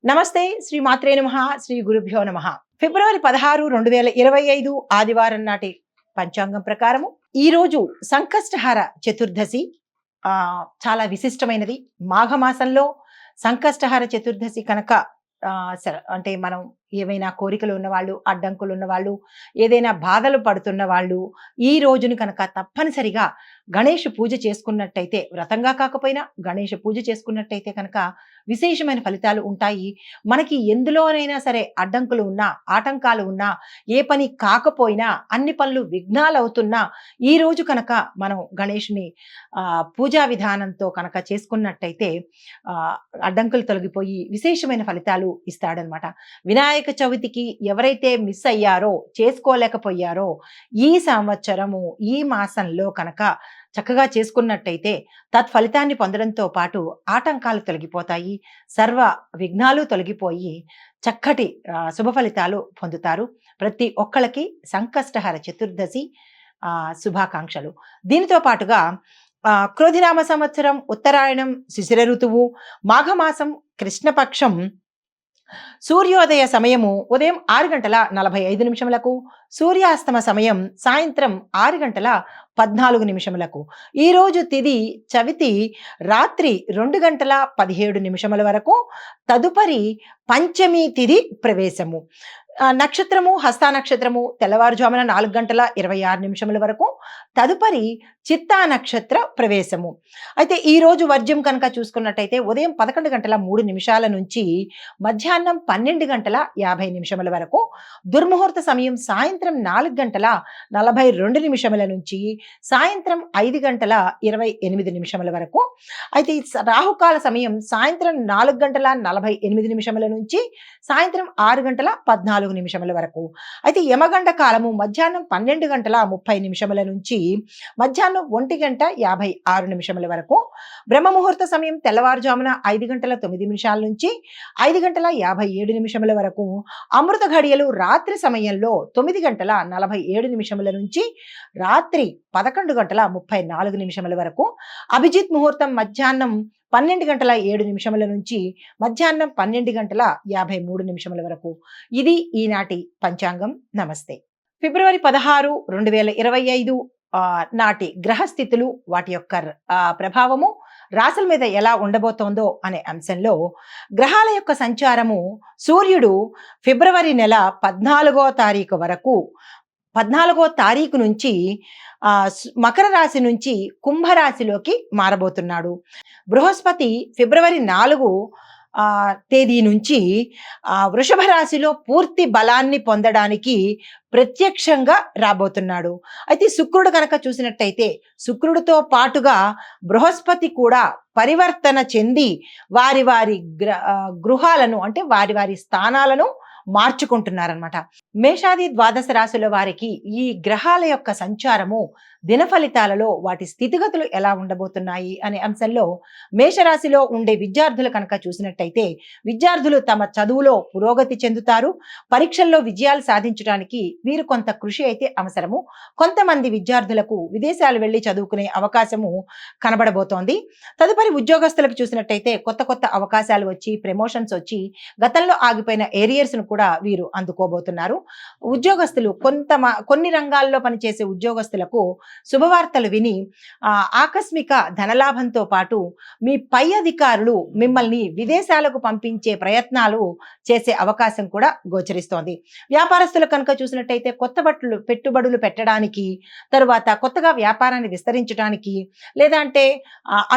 నమస్తే శ్రీ మాత్రే నమః శ్రీ గురుభ్యో నమః. ఫిబ్రవరి 16, 2025 ఆదివారం నాటి పంచాంగం ప్రకారము ఈ రోజు సంకష్టహార చతుర్దశి. చాలా విశిష్టమైనది. మాఘమాసంలో సంకష్టహార చతుర్దశి కనుక అంటే మనం ఏవైనా కోరికలు ఉన్నవాళ్ళు, అడ్డంకులు ఉన్నవాళ్ళు, ఏదైనా బాధలు పడుతున్న వాళ్ళు ఈ రోజుని కనుక తప్పనిసరిగా గణేష్ పూజ చేసుకున్నట్టయితే, వ్రతంగా కాకపోయినా గణేష్ పూజ చేసుకున్నట్టయితే కనుక విశేషమైన ఫలితాలు ఉంటాయి. మనకి ఎందులోనైనా సరే అడ్డంకులు ఉన్నా, ఆటంకాలు ఉన్నా, ఏ పని కాకపోయినా, అన్ని పనులు విఘ్నాలు అవుతున్నా ఈ రోజు కనుక మనం గణేష్ని పూజా విధానంతో కనుక చేసుకున్నట్టయితే అడ్డంకులు తొలగిపోయి విశేషమైన ఫలితాలు ఇస్తాడనమాట. వినాయక చవితికి ఎవరైతే మిస్ అయ్యారో, చేసుకోలేకపోయారో ఈ సంవత్సరము ఈ మాసంలో కనుక చక్కగా చేసుకున్నట్టయితే తత్ఫలితాన్ని పొందడంతో పాటు ఆటంకాలు తొలగిపోతాయి, సర్వ విఘ్నాలు తొలగిపోయి చక్కటి శుభ ఫలితాలు పొందుతారు. ప్రతి ఒక్కళ్ళకి సంకష్టహర చతుర్దశి శుభాకాంక్షలు. దీనితో పాటుగా క్రోధినామ సంవత్సరం ఉత్తరాయణం శిశిర ఋతువు మాఘమాసం కృష్ణపక్షం సూర్యోదయ సమయము ఉదయం 6:45 సూర్యాస్తమ సమయం సాయంత్రం 6:14 ఈరోజు తిది చవితి రాత్రి 2:17 వరకు, తదుపరి పంచమి తిది ప్రవేశము. నక్షత్రము హస్త నక్షత్రము తెల్లవారుజామున 4:26 వరకు, తదుపరి చిత్తా నక్షత్ర ప్రవేశము. అయితే ఈ రోజు వర్జ్యం కనుక చూసుకున్నట్టయితే ఉదయం 11:03 నుంచి మధ్యాహ్నం 12:50 వరకు, దుర్ముహూర్త సమయం సాయంత్రం 4:42 నుంచి సాయంత్రం 5:28 వరకు. అయితే రాహుకాల సమయం సాయంత్రం 4:48 నుంచి సాయంత్రం 6:14 వరకు. అయితే యమగండ కాలము మధ్యాహ్నం 12:30 నుంచి మధ్యాహ్నం 1:56 వరకు. బ్రహ్మముహూర్త సమయం తెల్లవారుజామున 5:09 నుంచి 5:57 వరకు. అమృత ఘడియలు రాత్రి సమయంలో 9:47 నుంచి రాత్రి 11:34 వరకు. అభిజిత్ ముహూర్తం మధ్యాహ్నం 12:07 నుంచి మధ్యాహ్నం 12:53 వరకు. ఇది ఈనాటి పంచాంగం. నమస్తే. ఫిబ్రవరి 16, 2025 నాటి గ్రహస్థితులు, వాటి యొక్క ప్రభావము రాశుల మీద ఎలా ఉండబోతోందో అనే అంశంలో గ్రహాల యొక్క సంచారము సూర్యుడు ఫిబ్రవరి నెల 14వ తారీఖు వరకు, 14వ తారీఖు నుంచి మకర రాశి నుంచి కుంభరాశిలోకి మారబోతున్నాడు. బృహస్పతి ఫిబ్రవరి 4 తేదీ నుంచి వృషభ రాశిలో పూర్తి బలాన్ని పొందడానికి ప్రత్యక్షంగా రాబోతున్నాడు. అయితే శుక్రుడు కనుక చూసినట్టయితే శుక్రుడితో పాటుగా బృహస్పతి కూడా పరివర్తన చెంది వారి వారి గృహాలను, అంటే వారి వారి స్థానాలను మార్చుకుంటున్నారనమాట. మేషాది ద్వాదశ రాశుల వారికి ఈ గ్రహాల యొక్క సంచారము దిన ఫలితాలలో వాటి స్థితిగతులు ఎలా ఉండబోతున్నాయి అనే అంశంలో మేషరాశిలో ఉండే విద్యార్థులు కనుక చూసినట్టయితే విద్యార్థులు తమ చదువులో పురోగతి చెందుతారు. పరీక్షల్లో విజయాలు సాధించడానికి వీరు కొంత కృషి అయితే అవసరము. కొంతమంది విద్యార్థులకు విదేశాలు వెళ్ళి చదువుకునే అవకాశము కనబడబోతోంది. తదుపరి ఉద్యోగస్తులకు చూసినట్టయితే కొత్త కొత్త అవకాశాలు వచ్చి, ప్రమోషన్స్ వచ్చి, గతంలో ఆగిపోయిన ఏరియర్స్ ను కూడా వీరు అందుకోబోతున్నారు. ఉద్యోగస్తులు కొన్ని రంగాల్లో పనిచేసే ఉద్యోగస్తులకు శుభవార్తలు విని ఆకస్మిక ధనలాభంతో పాటు మీ పై అధికారులు మిమ్మల్ని విదేశాలకు పంపించే ప్రయత్నాలు చేసే అవకాశం కూడా గోచరిస్తోంది. వ్యాపారస్తులు కనుక చూసినట్టయితే కొత్త పెట్టుబడులు పెట్టడానికి, తరువాత కొత్తగా వ్యాపారాన్ని విస్తరించడానికి, లేదంటే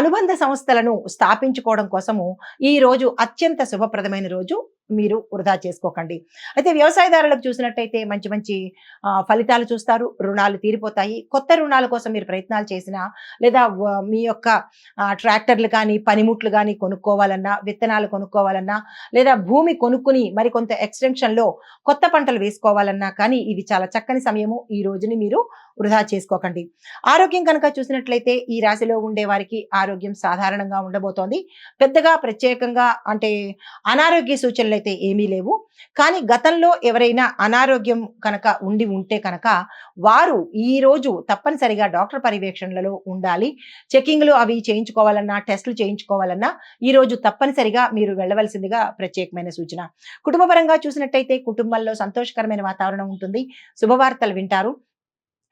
అనుబంధ సంస్థలను స్థాపించుకోవడం కోసము ఈ రోజు అత్యంత శుభప్రదమైన రోజు. మీరు వృధా చేసుకోకండి. అయితే వ్యవసాయదారులకు చూసినట్టయితే మంచి మంచి ఫలితాలు చూస్తారు. రుణాలు తీరిపోతాయి. కొత్త రుణాల కోసం మీరు ప్రయత్నాలు చేసినా, లేదా మీ యొక్క ట్రాక్టర్లు కానీ పనిముట్లు కానీ కొనుక్కోవాలన్నా, విత్తనాలు కొనుక్కోవాలన్నా, లేదా భూమి కొనుక్కుని మరికొంత ఎక్స్టెన్షన్లో కొత్త పంటలు వేసుకోవాలన్నా కానీ ఇది చాలా చక్కని సమయము. ఈ రోజుని మీరు వృధా చేసుకోకండి. ఆరోగ్యం కనుక చూసినట్లయితే ఈ రాశిలో ఉండే వారికి ఆరోగ్యం సాధారణంగా ఉండబోతోంది. పెద్దగా ప్రత్యేకంగా అంటే అనారోగ్య సూచనలు అయితే ఏమీ లేవు. కానీ గతంలో ఎవరైనా అనారోగ్యం కనుక ఉంటే కనుక వారు ఈరోజు తప్పనిసరిగా డాక్టర్ పర్యవేక్షణలలో ఉండాలి. చెకింగ్‌లు అవి చేయించుకోవాలన్నా, టెస్ట్‌లు చేయించుకోవాలన్నా ఈరోజు తప్పనిసరిగా మీరు వెళ్ళవలసిందిగా ప్రత్యేకమైన సూచన. కుటుంబపరంగా చూసినట్టయితే కుటుంబంలో సంతోషకరమైన వాతావరణం ఉంటుంది. శుభవార్తలు వింటారు.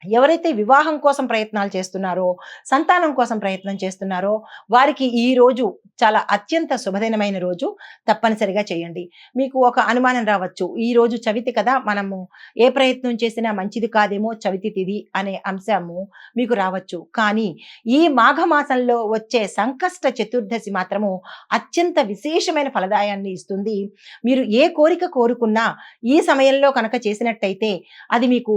ఎవరైతే వివాహం కోసం ప్రయత్నాలు చేస్తున్నారో, సంతానం కోసం ప్రయత్నం చేస్తున్నారో, వారికి ఈ రోజు చాలా అత్యంత శుభదినమైన రోజు. తప్పనిసరిగా చేయండి. మీకు ఒక అనుమానం రావచ్చు. ఈ రోజు చవితి కదా! మనము ఏ ప్రయత్నం చేసినా మంచిది కాదేమో చవితి తిథి అనే అంశము మీకు రావచ్చు. కానీ ఈ మాఘమాసంలో వచ్చే సంకష్ట చతుర్దశి మాత్రము అత్యంత విశేషమైన ఫలదాయాన్ని ఇస్తుంది. మీరు ఏ కోరిక కోరుకున్నా ఈ సమయంలో కనుక చేసినట్టయితే అది మీకు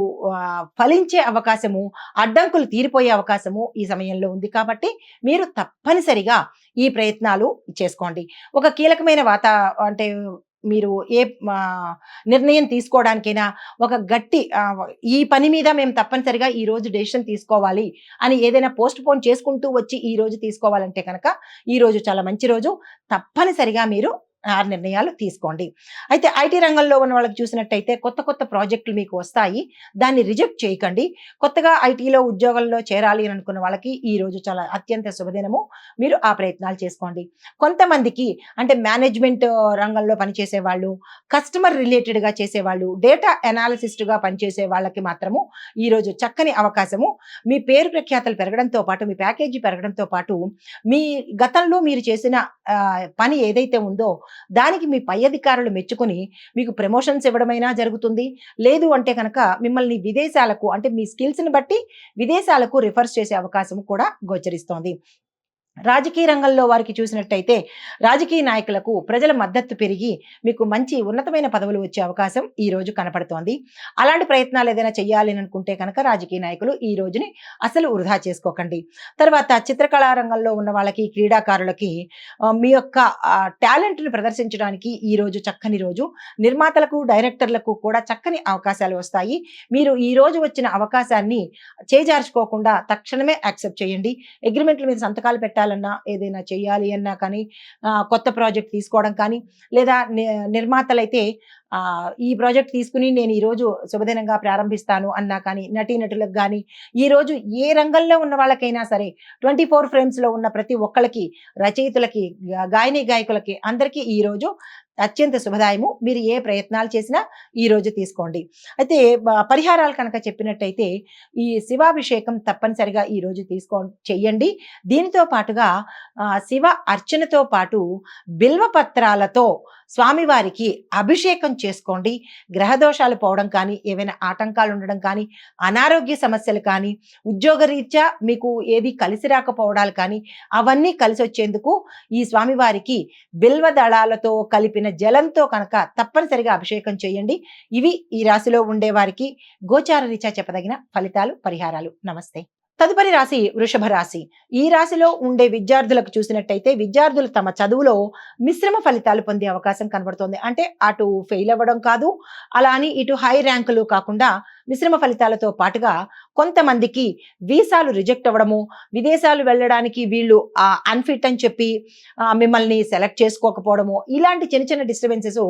ఫలించే అవకాశము, అడ్డంకులు తీరిపోయే అవకాశము ఈ సమయంలో ఉంది కాబట్టి మీరు తప్పనిసరిగా ఈ ప్రయత్నాలు చేసుకోండి. ఒక కీలకమైన అంటే మీరు ఏ నిర్ణయం తీసుకోవడానికైనా ఒక గట్టి ఈ పని మీద మేము తప్పనిసరిగా ఈ రోజు డెసిషన్ తీసుకోవాలి అని ఏదైనా పోస్ట్ పోన్ చేసుకుంటూ వచ్చి ఈ రోజు తీసుకోవాలంటే కనుక ఈ రోజు చాలా మంచి రోజు. తప్పనిసరిగా మీరు ఆ నిర్ణయాలు తీసుకోండి. అయితే ఐటీ రంగంలో ఉన్న వాళ్ళకి చూసినట్టయితే కొత్త కొత్త ప్రాజెక్టులు మీకు వస్తాయి. దాన్ని రిజెక్ట్ చేయకండి. కొత్తగా ఐటీలో ఉద్యోగంలో చేరాలి అని అనుకున్న వాళ్ళకి ఈ రోజు చాలా అత్యంత శుభదినము. మీరు ఆ ప్రయత్నాలు చేసుకోండి. కొంతమందికి అంటే మేనేజ్మెంట్ రంగంలో పనిచేసే వాళ్ళు, కస్టమర్ రిలేటెడ్‌గా చేసేవాళ్ళు, డేటా అనాలిసిస్ట్‌గా పనిచేసే వాళ్ళకి మాత్రము ఈ రోజు చక్కని అవకాశము. మీ పేరు ప్రఖ్యాతలు పెరగడంతో పాటు, మీ ప్యాకేజీ పెరగడంతో పాటు, మీ గతంలో మీరు చేసిన పని ఏదైతే ఉందో దానికి మీ పై అధికారులు మెచ్చుకొని మీకు ప్రమోషన్స్ ఇవ్వడమైనా జరుగుతుంది. లేదు అంటే కనుక మిమ్మల్ని విదేశాలకు అంటే మీ స్కిల్స్‌ని బట్టి విదేశాలకు రిఫర్స్ చేసే అవకాశం కూడా గోచరిస్తోంది. రాజకీయ రంగంలో వారికి చూసినట్టయితే రాజకీయ నాయకులకు ప్రజల మద్దతు పెరిగి మీకు మంచి ఉన్నతమైన పదవులు వచ్చే అవకాశం ఈ రోజు కనపడుతోంది. అలాంటి ప్రయత్నాలు ఏదైనా చేయాలి అని అనుకుంటే కనుక రాజకీయ నాయకులు ఈ రోజుని అసలు వృధా చేసుకోకండి. తర్వాత చిత్రకళా రంగంలో ఉన్న వాళ్ళకి, క్రీడాకారులకి మీ యొక్క టాలెంట్‌ని ప్రదర్శించడానికి ఈ రోజు చక్కని రోజు. నిర్మాతలకు, డైరెక్టర్లకు కూడా చక్కని అవకాశాలు వస్తాయి. మీరు ఈ రోజు వచ్చిన అవకాశాన్ని చేజార్చుకోకుండా తక్షణమే యాక్సెప్ట్ చేయండి. అగ్రీమెంట్‌ల మీద సంతకాలు పెట్టాలన్నా, ఏదైనా చేయాలి అన్నా కానీ, కొత్త ప్రాజెక్ట్ తీసుకోవడం కానీ, లేదా నిర్మాతలైతే ఈ ప్రాజెక్ట్ తీసుకుని నేను ఈరోజు శుభదినంగా ప్రారంభిస్తాను అన్నా కానీ, నటీనటులకు గానీ, ఈరోజు ఏ రంగంలో ఉన్న వాళ్ళకైనా సరే 24 ఫ్రేమ్స్‌లో ఉన్న ప్రతి ఒక్కళ్ళకి, రచయితలకి, గాయనీ గాయకులకి అందరికీ ఈరోజు అత్యంత శుభదాయము. మీరు ఏ ప్రయత్నాలు చేసినా ఈ రోజు తీసుకోండి. అయితే పరిహారాలు కనుక చెప్పినట్టయితే ఈ శివాభిషేకం తప్పనిసరిగా ఈ రోజు చెయ్యండి. దీనితో పాటుగా శివ అర్చనతో పాటు బిల్వ పత్రాలతో స్వామివారికి అభిషేకం చేసుకోండి. గ్రహదోషాలు పోవడం కానీ, ఏవైనా ఆటంకాలు ఉండడం కానీ, అనారోగ్య సమస్యలు కానీ, ఉద్యోగరీత్యా మీకు ఏది కలిసి రాకపోవడాలు కానీ, అవన్నీ కలిసొచ్చేందుకు ఈ స్వామివారికి బిల్వ దళాలతో కలిపిన జలంతో కనుక తప్పనిసరిగా అభిషేకం చేయండి. ఇవి ఈ రాశిలో ఉండే వారికి గోచార రీత్యా చెప్పదగిన ఫలితాలు, పరిహారాలు. నమస్తే. తదుపరి రాశి వృషభ రాశి. ఈ రాశిలో ఉండే విద్యార్థులకు చూసినట్టయితే విద్యార్థులు తమ చదువులో మిశ్రమ ఫలితాలు పొందే అవకాశం కనబడుతోంది. అంటే అటు ఫెయిల్ అవ్వడం కాదు, అలా అని ఇటు హై ర్యాంకులు కాకుండా మిశ్రమ ఫలితాలతో పాటుగా కొంతమందికి వీసాలు రిజెక్ట్ అవ్వడము, విదేశాలు వెళ్ళడానికి వీళ్ళు అన్ఫిట్ అని చెప్పి మిమ్మల్ని సెలెక్ట్ చేసుకోకపోవడము, ఇలాంటి చిన్న చిన్న డిస్టర్బెన్సెస్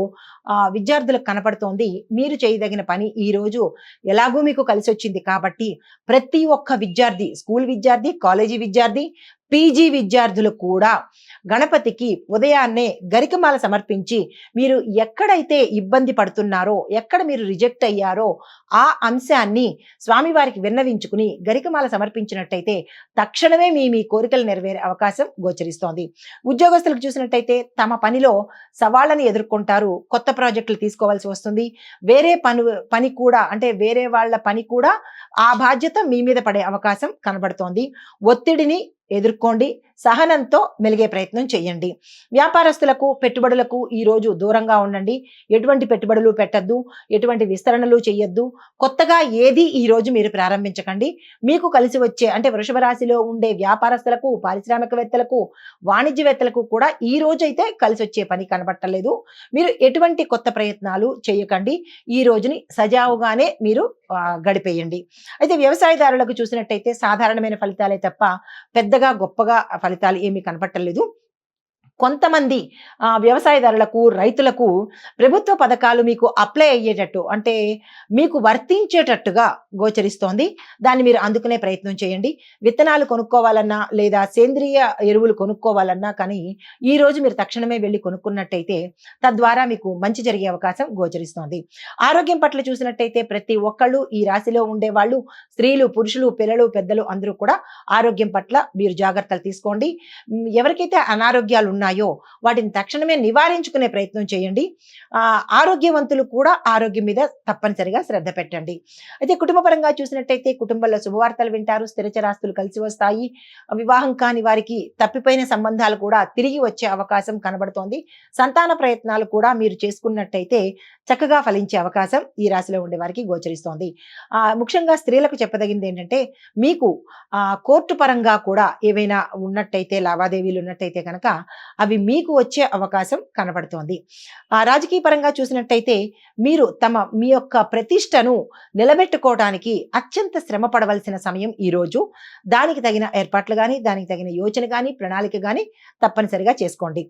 విద్యార్థులకు కనపడుతోంది. మీరు చేయదగిన పని ఈ రోజు ఎలాగూ మీకు కలిసి వచ్చింది కాబట్టి ప్రతి ఒక్క విద్యార్థి, స్కూల్ విద్యార్థి, కాలేజీ విద్యార్థి, పీజీ విద్యార్థులు కూడా గణపతికి ఉదయాన్నే గరికమాల సమర్పించి మీరు ఎక్కడైతే ఇబ్బంది పడుతున్నారో, ఎక్కడ మీరు రిజెక్ట్ అయ్యారో ఆ అంశాన్ని స్వామివారికి విన్నవించుకుని గరికమాల సమర్పించినట్టయితే తక్షణమే మీ కోరికలు నెరవేరే అవకాశం గోచరిస్తోంది. ఉద్యోగస్తులకు చూసినట్టయితే తమ పనిలో సవాళ్ళని ఎదుర్కొంటారు. కొత్త ప్రాజెక్టులు తీసుకోవాల్సి వస్తుంది. వేరే పని కూడా అంటే వేరే వాళ్ళ పని కూడా ఆ బాధ్యత మీ మీద పడే అవకాశం కనబడుతోంది. ఒత్తిడిని ఎదుర్కోండి. సహనంతో మెలిగే ప్రయత్నం చేయండి. వ్యాపారస్తులకు, పెట్టుబడులకు ఈ రోజు దూరంగా ఉండండి. ఎటువంటి పెట్టుబడులు పెట్టద్దు, ఎటువంటి విస్తరణలు చేయొద్దు. కొత్తగా ఏది ఈ రోజు మీరు ప్రారంభించకండి. మీకు కలిసి వచ్చే అంటే వృషభ రాశిలో ఉండే వ్యాపారస్తులకు, పారిశ్రామికవేత్తలకు, వాణిజ్యవేత్తలకు కూడా ఈ రోజు అయితే కలిసి వచ్చే పని కనబట్టలేదు. మీరు ఎటువంటి కొత్త ప్రయత్నాలు చేయకండి. ఈ రోజుని సజావుగానే మీరు గడిపేయండి. అయితే వ్యవసాయదారులకు చూసినట్టయితే సాధారణమైన ఫలితాలే తప్ప పెద్దగా గొప్పగా ఫలితాలు ఏమీ కనపట్టలేదు. కొంతమంది వ్యవసాయదారులకు, రైతులకు ప్రభుత్వ పథకాలు మీకు అప్లై అయ్యేటట్టు అంటే మీకు వర్తించేటట్టుగా గోచరిస్తోంది. దాన్ని మీరు అందుకునే ప్రయత్నం చేయండి. విత్తనాలు కొనుక్కోవాలన్నా లేదా సేంద్రియ ఎరువులు కొనుక్కోవాలన్నా కానీ ఈరోజు మీరు తక్షణమే వెళ్లి కొనుక్కున్నట్టయితే తద్వారా మీకు మంచి జరిగే అవకాశం గోచరిస్తోంది. ఆరోగ్యం పట్ల చూసినట్టయితే ప్రతి ఒక్కళ్ళు ఈ రాశిలో ఉండేవాళ్ళు స్త్రీలు, పురుషులు, పిల్లలు, పెద్దలు అందరూ కూడా ఆరోగ్యం పట్ల మీరు జాగ్రత్తలు తీసుకోండి. ఎవరికైతే అనారోగ్యాలు ఉన్నాయో వాటిని తక్షణమే నివారించుకునే ప్రయత్నం చేయండి. ఆరోగ్యవంతులు కూడా ఆరోగ్యం మీద తప్పనిసరిగా శ్రద్ధ పెట్టండి. అయితే కుటుంబపరంగా చూసినట్టయితే కుటుంబంలో శుభవార్తలు వింటారు, స్థిరచరాస్తులు కలిసి వస్తాయి. వివాహం కాని వారికి తప్పిపోయిన సంబంధాలు కూడా తిరిగి వచ్చే అవకాశం కనబడుతోంది. సంతాన ప్రయత్నాలు కూడా మీరు చేసుకున్నట్టయితే చక్కగా ఫలించే అవకాశం ఈ రాశిలో ఉండే వారికి గోచరిస్తోంది. ముఖ్యంగా స్త్రీలకు చెప్పదగింది ఏంటంటే మీకు కోర్టు పరంగా కూడా ఏవైనా ఉన్నట్టయితే లావాదేవీలు ఉన్నట్టయితే కనుక అవి మీకు వచ్చే అవకాశం కనబడుతోంది. రాజకీయ పరంగా చూసినట్టయితే మీరు మీ యొక్క ప్రతిష్టను నిలబెట్టుకోవడానికి అత్యంత శ్రమ పడవలసిన సమయం ఈ రోజు. దానికి తగిన ఏర్పాట్లు కానీ దానికి తగిన యోచన కానీ ప్రణాళిక కానీ తప్పనిసరిగా చేసుకోండి.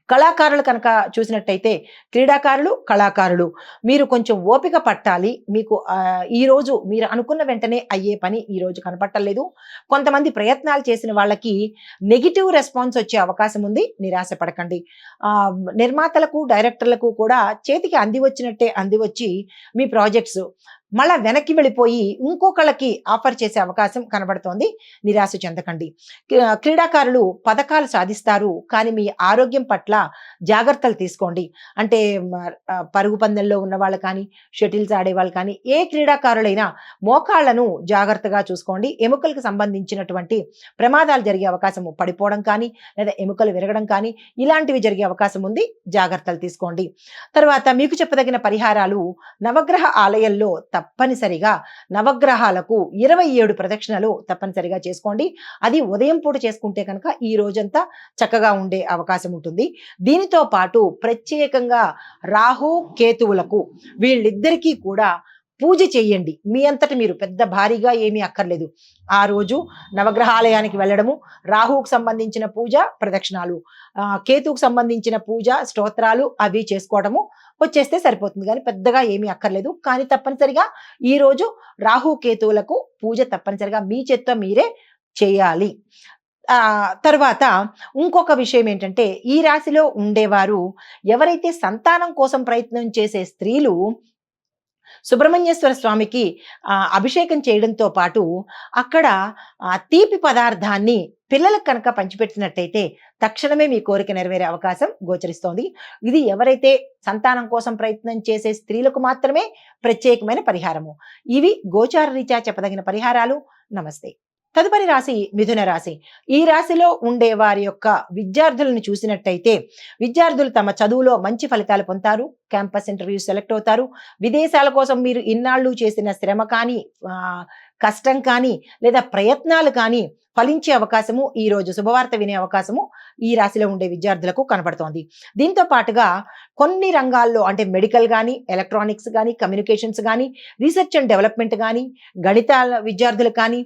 కళాకారులు కనుక చూసినట్టయితే క్రీడాకారులు, కళాకారులు మీరు కొంచెం ఓపిక పట్టాలి. మీకు ఈరోజు మీరు అనుకున్న వెంటనే అయ్యే పని ఈరోజు కనపట్టలేదు. కొంతమంది ప్రయత్నాలు చేసిన వాళ్ళకి నెగిటివ్ రెస్పాన్స్ వచ్చే అవకాశం ఉంది. నిరాశ పడకండి. నిర్మాతలకు, డైరెక్టర్లకు కూడా చేతికి అందివచ్చినట్టే అందివచ్చి మీ ప్రాజెక్ట్స్ మళ్ళా వెనక్కి వెళ్ళిపోయి ఇంకొకళ్ళకి ఆఫర్ చేసే అవకాశం కనబడుతోంది. నిరాశ చెందకండి. క్రీడాకారులు పథకాలు సాధిస్తారు, కానీ మీ ఆరోగ్యం పట్ల జాగ్రత్తలు తీసుకోండి. అంటే పరుగు పందెంలో ఉన్న వాళ్ళు కానీ, షటిల్స్ ఆడేవాళ్ళు కానీ, ఏ క్రీడాకారులైనా మోకాళ్లను జాగ్రత్తగా చూసుకోండి. ఎముకలకు సంబంధించినటువంటి ప్రమాదాలు జరిగే అవకాశం, పడిపోవడం కానీ లేదా ఎముకలు విరగడం కానీ ఇలాంటివి జరిగే అవకాశం ఉంది. జాగ్రత్తలు తీసుకోండి. తర్వాత మీకు చెప్పదగిన పరిహారాలు నవగ్రహ ఆలయంలో తప్పనిసరిగా నవగ్రహాలకు 27 ప్రదక్షిణలు తప్పనిసరిగా చేసుకోండి. అది ఉదయం పూట చేసుకుంటే కనుక ఈ రోజంతా చక్కగా ఉండే అవకాశం ఉంటుంది. దీనితో పాటు ప్రత్యేకంగా రాహు కేతువులకు వీళ్ళిద్దరికీ కూడా పూజ చేయండి. మీ అంతటి మీరు పెద్ద భారీగా ఏమీ అక్కర్లేదు. ఆ రోజు నవగ్రహాలయానికి వెళ్ళడము, రాహువుకు సంబంధించిన పూజ ప్రదక్షిణాలు, కేతువుకు సంబంధించిన పూజ స్తోత్రాలు అవి చేసుకోవడము వచ్చేస్తే సరిపోతుంది. కానీ పెద్దగా ఏమీ అక్కర్లేదు. కానీ తప్పనిసరిగా ఈ రోజు రాహు కేతువులకు పూజ తప్పనిసరిగా మీ చేత్తో మీరే చేయాలి. తర్వాత ఇంకొక విషయం ఏంటంటే ఈ రాశిలో ఉండేవారు ఎవరైతే సంతానం కోసం ప్రయత్నం చేసే స్త్రీలు సుబ్రహ్మణ్యేశ్వర స్వామికి అభిషేకం చేయడంతో పాటు అక్కడ తీపి పదార్థాన్ని పిల్లలకు కనుక పంచిపెట్టినట్టయితే తక్షణమే మీ కోరిక నెరవేరే అవకాశం గోచరిస్తోంది. ఇది ఎవరైతే సంతానం కోసం ప్రయత్నం చేసే స్త్రీలకు మాత్రమే ప్రత్యేకమైన పరిహారము. ఇవి గోచార రీత్యా చెప్పదగిన పరిహారాలు. నమస్తే. తదుపరి రాశి మిథున రాశి. ఈ రాశిలో ఉండే వారి యొక్క విద్యార్థులను చూసినట్టయితే విద్యార్థులు తమ చదువులో మంచి ఫలితాలు పొందుతారు. క్యాంపస్ ఇంటర్వ్యూ సెలెక్ట్ అవుతారు. విదేశాల కోసం మీరు ఇన్నాళ్ళు చేసిన శ్రమ కానీ కష్టం కానీ లేదా ప్రయత్నాలు కానీ ఫలించే అవకాశము, ఈ రోజు శుభవార్త వినే అవకాశము ఈ రాశిలో ఉండే విద్యార్థులకు కనబడుతోంది. దీంతో పాటుగా కొన్ని రంగాల్లో అంటే మెడికల్ కానీ, ఎలక్ట్రానిక్స్ కానీ, కమ్యూనికేషన్స్ కానీ, రీసెర్చ్ అండ్ డెవలప్మెంట్ కానీ, గణితాల విద్యార్థులు కానీ,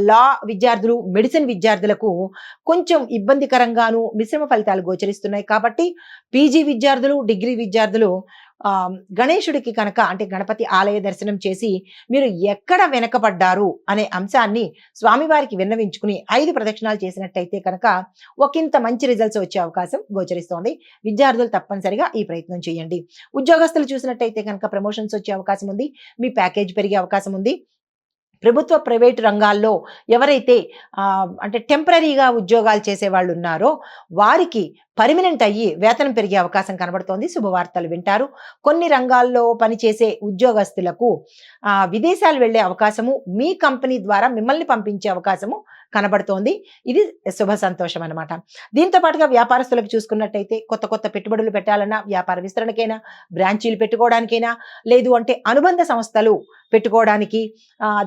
లా విద్యార్థులు, మెడిసిన్ విద్యార్థులకు కొంచెం ఇబ్బందికరంగాను మిశ్రమ ఫలితాలు గోచరిస్తున్నాయి. కాబట్టి పీజీ విద్యార్థులు, డిగ్రీ విద్యార్థులు గణేశుడికి కనుక అంటే గణపతి ఆలయ దర్శనం చేసి మీరు ఎక్కడ వెనకబడ్డారు అనే అంశాన్ని స్వామివారికి విన్నవించుకుని 5 ప్రదక్షిణాలు చేసినట్టయితే కనుక ఒకంత మంచి రిజల్ట్స్ వచ్చే అవకాశం గోచరిస్తోంది. విద్యార్థులు తప్పనిసరిగా ఈ ప్రయత్నం చేయండి. ఉద్యోగస్తులు చూసినట్టయితే కనుక ప్రమోషన్స్ వచ్చే అవకాశం ఉంది. మీ ప్యాకేజ్ పెరిగే అవకాశం ఉంది. ప్రభుత్వ ప్రైవేటు రంగాల్లో ఎవరైతే అంటే టెంపరరీగా ఉద్యోగాలు చేసే వాళ్ళు ఉన్నారో వారికి పర్మనెంట్ అయ్యి వేతనం పెరిగే అవకాశం కనబడుతోంది. శుభవార్తలు వింటారు. కొన్ని రంగాల్లో పనిచేసే ఉద్యోగస్తులకు విదేశాలు వెళ్లే అవకాశము, మీ కంపెనీ ద్వారా మిమ్మల్ని పంపించే అవకాశము కనబడుతోంది. ఇది శుభ సంతోషం అనమాట. దీంతో పాటుగా వ్యాపారస్తులకు చూసుకున్నట్టయితే కొత్త కొత్త పెట్టుబడులు పెట్టాలన్నా, వ్యాపార విస్తరణకైనా, బ్రాంచీలు పెట్టుకోవడానికైనా, లేదు అంటే అనుబంధ సంస్థలు పెట్టుకోవడానికి,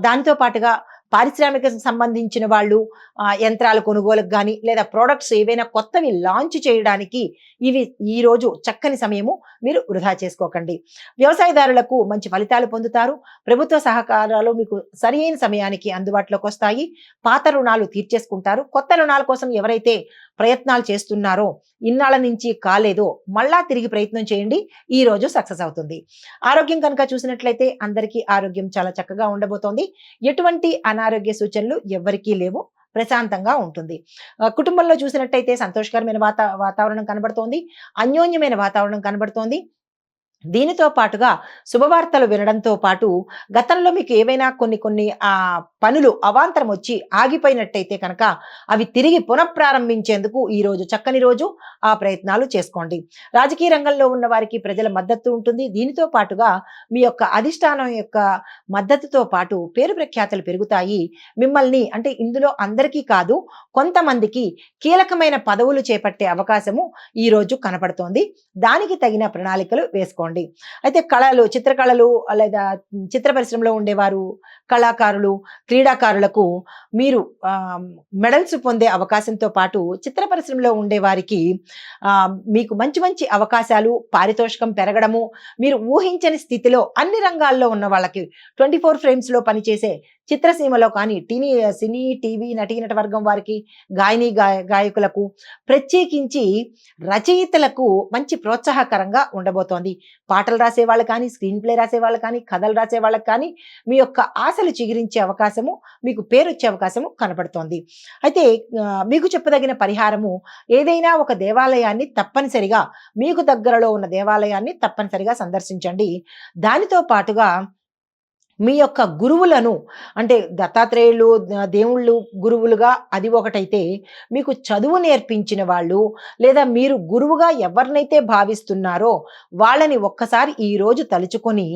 దానితో పాటుగా పారిశ్రామిక సంబంధించిన వాళ్ళు యంత్రాల కొనుగోలుకు కానీ లేదా ప్రోడక్ట్స్ ఏవైనా కొత్తవి లాంచ్ చేయడానికి ఇవి ఈ రోజు చక్కని సమయము. మీరు వృధా చేసుకోకండి. వ్యవసాయదారులకు మంచి ఫలితాలు పొందుతారు. ప్రభుత్వ సహకారాలు మీకు సరైన సమయానికి అందుబాటులోకి వస్తాయి. పాత రుణాలు తీర్చేసుకుంటారు. కొత్త రుణాల కోసం ఎవరైతే ప్రయత్నాలు చేస్తున్నారో, ఇన్నాళ్ళ నుంచి కాలేదో మళ్ళా తిరిగి ప్రయత్నం చేయండి. ఈ రోజు సక్సెస్ అవుతుంది. ఆరోగ్యం కనుక చూసినట్లయితే అందరికీ ఆరోగ్యం చాలా చక్కగా ఉండబోతోంది. ఎటువంటి అనారోగ్య సూచనలు ఎవ్వరికీ లేవు. ప్రశాంతంగా ఉంటుంది. కుటుంబంలో చూసినట్టయితే సంతోషకరమైన వాతావరణం కనబడుతోంది. అన్యోన్యమైన వాతావరణం కనబడుతోంది. దీనితో పాటుగా శుభవార్తలు వినడంతో పాటు గతంలో మీకు ఏవైనా కొన్ని పనులు అవాంతరం వచ్చి ఆగిపోయినట్టయితే కనుక అవి తిరిగి పునఃప్రారంభించేందుకు ఈ రోజు చక్కని రోజు. ఆ ప్రయత్నాలు చేసుకోండి. రాజకీయ రంగంలో ఉన్న వారికి ప్రజల మద్దతు ఉంటుంది. దీనితో పాటుగా మీ యొక్క అధిష్టానం యొక్క మద్దతుతో పాటు పేరు ప్రఖ్యాతులు పెరుగుతాయి. మిమ్మల్ని అంటే ఇందులో అందరికీ కాదు, కొంతమందికి కీలకమైన పదవులు చేపట్టే అవకాశము ఈ రోజు కనపడుతోంది. దానికి తగిన ప్రణాళికలు వేసుకోండి. అయితే కళలు, చిత్రకళలు లేదా చిత్ర పరిశ్రమలో ఉండేవారు, కళాకారులు, క్రీడాకారులకు మీరు మెడల్స్ పొందే అవకాశంతో పాటు చిత్ర పరిశ్రమలో ఉండేవారికి మీకు మంచి మంచి అవకాశాలు, పారితోషికం పెరగడము, మీరు ఊహించని స్థితిలో అన్ని రంగాల్లో ఉన్న వాళ్ళకి 24 ఫ్రేమ్స్లో పనిచేసే చిత్రసీమలో కానీ సినీ టీవీ నటీనట వర్గం వారికి, గాయకులకు, ప్రత్యేకించి రచయితలకు మంచి ప్రోత్సాహకరంగా ఉండబోతోంది. పాటలు రాసేవాళ్ళు కానీ, స్క్రీన్ ప్లే రాసేవాళ్ళు కానీ, కథలు రాసేవాళ్ళకి కానీ మీ యొక్క ఆశలు చిగురించే అవకాశము, మీకు పేరొచ్చే అవకాశము కనపడుతోంది. అయితే మీకు చెప్పదగిన పరిహారము, ఏదైనా ఒక దేవాలయాన్ని తప్పనిసరిగా, మీకు దగ్గరలో ఉన్న దేవాలయాన్ని తప్పనిసరిగా సందర్శించండి. దానితో పాటుగా మీ యొక్క గురువులను, అంటే దత్తాత్రేయులు దేవుళ్ళు గురువులుగా అది ఒకటైతే, మీకు చదువు నేర్పించిన వాళ్ళు లేదా మీరు గురువుగా ఎవరినైతే భావిస్తున్నారో వాళ్ళని ఒక్కసారి ఈ రోజు తలుచుకొని,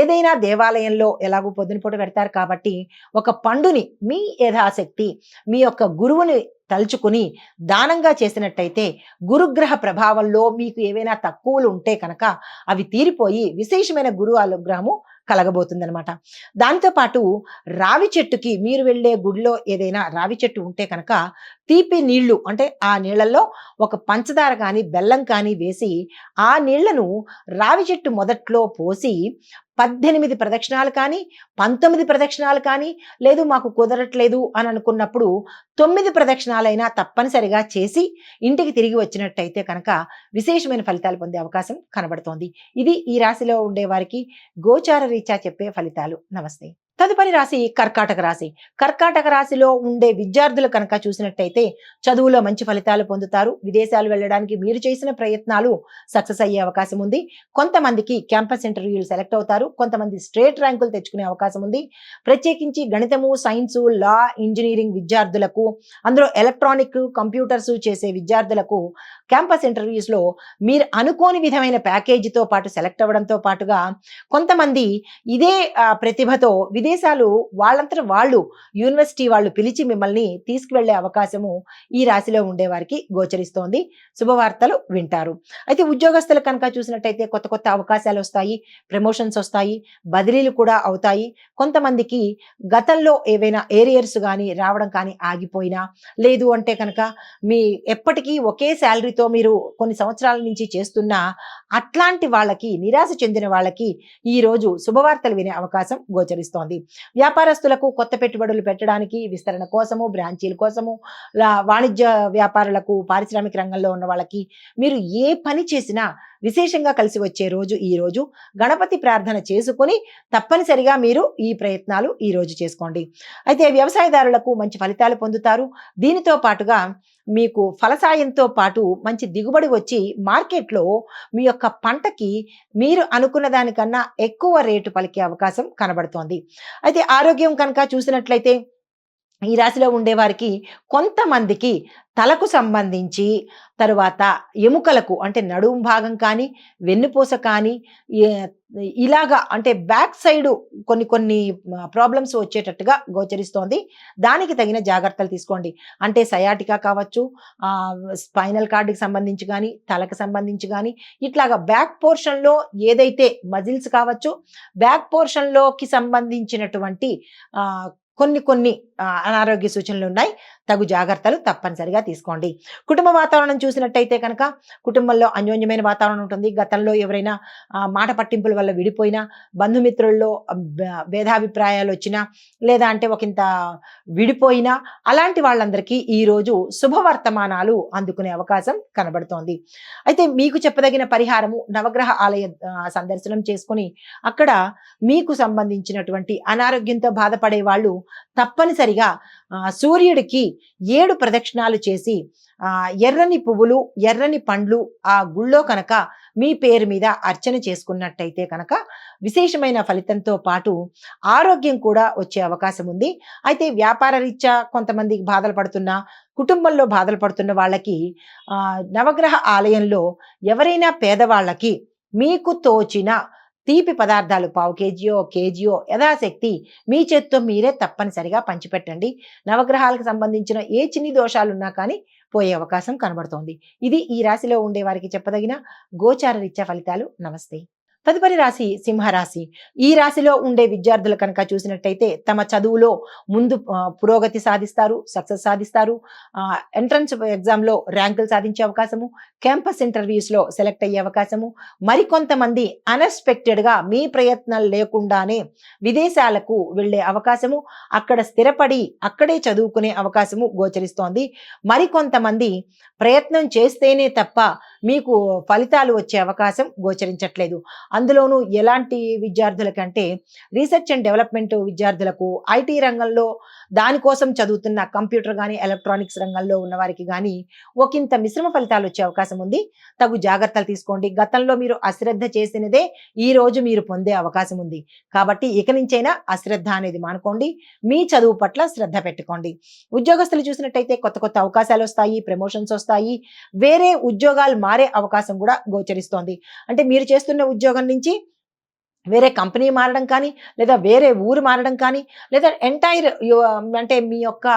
ఏదైనా దేవాలయంలో ఎలాగో పొద్దునపూట పెడతారు కాబట్టి ఒక పండుని మీ యథాశక్తి మీ యొక్క గురువుని తలుచుకుని దానంగా చేసినట్టయితే గురుగ్రహ ప్రభావంలో మీకు ఏవైనా తక్కువలు ఉంటే కనుక అవి తీరిపోయి విశేషమైన గురు అనుగ్రహము కలగబోతుందనమాట. దాంతోపాటు రావి చెట్టుకి, మీరు వెళ్ళే గుడిలో ఏదైనా రావి చెట్టు ఉంటే కనుక తీపి నీళ్లు, అంటే ఆ నీళ్లలో ఒక పంచదార కానీ బెల్లం కానీ వేసి ఆ నీళ్లను రావి చెట్టు మొదట్లో పోసి 18 ప్రదక్షిణాలు కానీ, 19 ప్రదక్షిణాలు కానీ, లేదు మాకు కుదరట్లేదు అని అనుకున్నప్పుడు 9 ప్రదక్షిణాలైనా తప్పనిసరిగా చేసి ఇంటికి తిరిగి వచ్చినట్టయితే కనుక విశేషమైన ఫలితాలు పొందే అవకాశం కనబడుతోంది. ఇది ఈ రాశిలో ఉండే వారికి గోచార రీత్యా చెప్పే ఫలితాలు. నమస్తే. తదుపరి రాశి కర్కాటక రాశి. కర్కాటక రాశిలో ఉండే విద్యార్థులు కనుక చూసినట్టయితే చదువులో మంచి ఫలితాలు పొందుతారు. విదేశాలు వెళ్ళడానికి మీరు చేసిన ప్రయత్నాలు సక్సెస్ అయ్యే అవకాశం ఉంది. కొంతమందికి క్యాంపస్ ఇంటర్వ్యూలు సెలెక్ట్ అవుతారు. కొంతమంది స్ట్రేట్ ర్యాంకులు తెచ్చుకునే అవకాశం ఉంది. ప్రత్యేకించి గణితము, సైన్సు, లా, ఇంజనీరింగ్ విద్యార్థులకు, అందులో ఎలక్ట్రానిక్, కంప్యూటర్స్ చేసే విద్యార్థులకు క్యాంపస్ ఇంటర్వ్యూస్లో మీరు అనుకోని విధమైన ప్యాకేజీతో పాటు సెలెక్ట్ అవ్వడంతో పాటుగా కొంతమంది ఇదే ప్రతిభతో విదేశాలు వాళ్ళంతట వాళ్ళు యూనివర్సిటీ వాళ్ళు పిలిచి మిమ్మల్ని తీసుకువెళ్లే అవకాశము ఈ రాశిలో ఉండే వారికి గోచరిస్తోంది. శుభవార్తలు వింటారు. అయితే ఉద్యోగస్తులు కనుక చూసినట్టయితే కొత్త కొత్త అవకాశాలు వస్తాయి, ప్రమోషన్స్ వస్తాయి, బదిలీలు కూడా అవుతాయి. కొంతమందికి గతంలో ఏవైనా ఏరియర్స్ కానీ రావడం కానీ ఆగిపోయినా, లేదు అంటే కనుక మీ ఎప్పటికీ ఒకే శాలరీతో మీరు కొన్ని సంవత్సరాల నుంచి చేస్తున్నా అట్లాంటి వాళ్ళకి, నిరాశ చెందిన వాళ్ళకి ఈ రోజు శుభవార్తలు వినే అవకాశం గోచరిస్తోంది. వ్యాపారస్తులకు కొత్త పెట్టుబడులు పెట్టడానికి, విస్తరణ కోసము, బ్రాంచీల కోసము, వాణిజ్య వ్యాపారులకు, పారిశ్రామిక రంగంలో ఉన్న వాళ్ళకి మీరు ఏ పని చేసినా విశేషంగా కలిసి వచ్చే రోజు ఈ రోజు. గణపతి ప్రార్థన చేసుకొని తప్పనిసరిగా మీరు ఈ ప్రయత్నాలు ఈ రోజు చేసుకోండి. అయితే వ్యవసాయదారులకు మంచి ఫలితాలు పొందుతారు. దీనితో పాటుగా మీకు ఫలసాయంతో పాటు మంచి దిగుబడి వచ్చి మార్కెట్లో మీ యొక్క పంటకి మీరు అనుకున్న దానికన్నా ఎక్కువ రేటు పలికే అవకాశం కనబడుతోంది. అయితే ఆరోగ్యం కనుక చూసినట్లయితే ఈ రాశిలో ఉండేవారికి కొంతమందికి తలకు సంబంధించి, తరువాత ఎముకలకు అంటే నడుము భాగం కానీ, వెన్నుపూస కానీ, ఇలాగా అంటే బ్యాక్ సైడ్ కొన్ని ప్రాబ్లమ్స్ వచ్చేటట్టుగా గోచరిస్తోంది. దానికి తగిన జాగ్రత్తలు తీసుకోండి. అంటే సయాటికా కావచ్చు, స్పైనల్ కార్డుకి సంబంధించి కానీ, తలకు సంబంధించి కానీ, ఇట్లాగా బ్యాక్ పోర్షన్లో ఏదైతే మజిల్స్ కావచ్చు, బ్యాక్ పోర్షన్లోకి సంబంధించినటువంటి కొన్ని కొన్ని అనారోగ్య సూచనలు ఉన్నాయి. తగు జాగ్రత్తలు తప్పనిసరిగా తీసుకోండి. కుటుంబ వాతావరణం చూసినట్టయితే కనుక కుటుంబంలో అన్యోన్యమైన వాతావరణం ఉంటుంది. గతంలో ఎవరైనా మాట పట్టింపుల వల్ల విడిపోయినా, బంధుమిత్రుల్లో భేదాభిప్రాయాలొచ్చినా, లేదా అంటే ఒకంత విడిపోయినా అలాంటి వాళ్ళందరికీ ఈరోజు శుభవర్తమానాలు అందుకునే అవకాశం కనబడుతోంది. అయితే మీకు చెప్పదగిన పరిహారము నవగ్రహ ఆలయ సందర్శనం చేసుకొని అక్కడ మీకు సంబంధించినటువంటి అనారోగ్యంతో బాధపడే వాళ్ళు తప్పనిసరిగా సూర్యుడికి 7 ప్రదక్షిణాలు చేసి ఎర్రని పువ్వులు, ఎర్రని పండ్లు ఆ గుళ్ళో కనుక మీ పేరు మీద అర్చన చేసుకున్నట్టయితే కనుక విశేషమైన ఫలితంతో పాటు ఆరోగ్యం కూడా వచ్చే అవకాశం ఉంది. అయితే వ్యాపార రీత్యా కొంతమంది బాధలు పడుతున్నా, కుటుంబంలో బాధలు పడుతున్న వాళ్ళకి నవగ్రహ ఆలయంలో ఎవరైనా పేదవాళ్ళకి మీకు తోచిన తీపి పదార్థాలు పావు కేజీయో, కేజీయో యథాశక్తి మీ చేత్తో మీరే తప్పనిసరిగా పంచిపెట్టండి. నవగ్రహాలకు సంబంధించిన ఏ చిన్ని దోషాలున్నా కానీ పోయే అవకాశం కనబడుతోంది. ఇది ఈ రాశిలో ఉండే వారికి చెప్పదగిన గోచార రీత్యా ఫలితాలు. నమస్తే. తదుపరి రాశి సింహరాశి. ఈ రాశిలో ఉండే విద్యార్థులు కనుక చూసినట్టయితే తమ చదువులో ముందు పురోగతి సాధిస్తారు, సక్సెస్ సాధిస్తారు. ఎంట్రన్స్ ఎగ్జామ్‌లో ర్యాంకులు సాధించే అవకాశము, క్యాంపస్ ఇంటర్వ్యూస్‌లో సెలెక్ట్ అయ్యే అవకాశము, మరికొంతమంది అన్‌ఎక్స్‌పెక్టెడ్‌గా మీ ప్రయత్నాలు లేకుండానే విదేశాలకు వెళ్ళే అవకాశము, అక్కడ స్థిరపడి అక్కడే చదువుకునే అవకాశము గోచరిస్తోంది. మరికొంతమంది ప్రయత్నం చేస్తేనే తప్ప మీకు ఫలితాలు వచ్చే అవకాశం గోచరించట్లేదు. అందులోనూ ఎలాంటి విద్యార్థులకంటే రీసెర్చ్ అండ్ డెవలప్మెంట్ విద్యార్థులకు, ఐటీ రంగంలో దానికోసం చదువుతున్న కంప్యూటర్ కానీ, ఎలక్ట్రానిక్స్ రంగంలో ఉన్న వారికి కానీ ఒకంత మిశ్రమ ఫలితాలు వచ్చే అవకాశం ఉంది. తగు జాగ్రత్తలు తీసుకోండి. గతంలో మీరు అశ్రద్ధ చేసినదే ఈ రోజు మీరు పొందే అవకాశం ఉంది. కాబట్టి ఇక నుంచైనా అశ్రద్ధ అనేది మానుకోండి. మీ చదువు పట్ల శ్రద్ధ పెట్టుకోండి. ఉద్యోగస్తులు చూసినట్టయితే కొత్త కొత్త అవకాశాలు వస్తాయి, ప్రమోషన్స్ వస్తాయి. వేరే ఉద్యోగాలు మారే అవకాశం కూడా గోచరిస్తోంది. అంటే మీరు చేస్తున్న ఉద్యోగం నుంచి వేరే కంపెనీ మారడం కానీ, లేదా వేరే ఊరు మారడం కానీ, లేదా ఎంటైర్ అంటే మీ యొక్క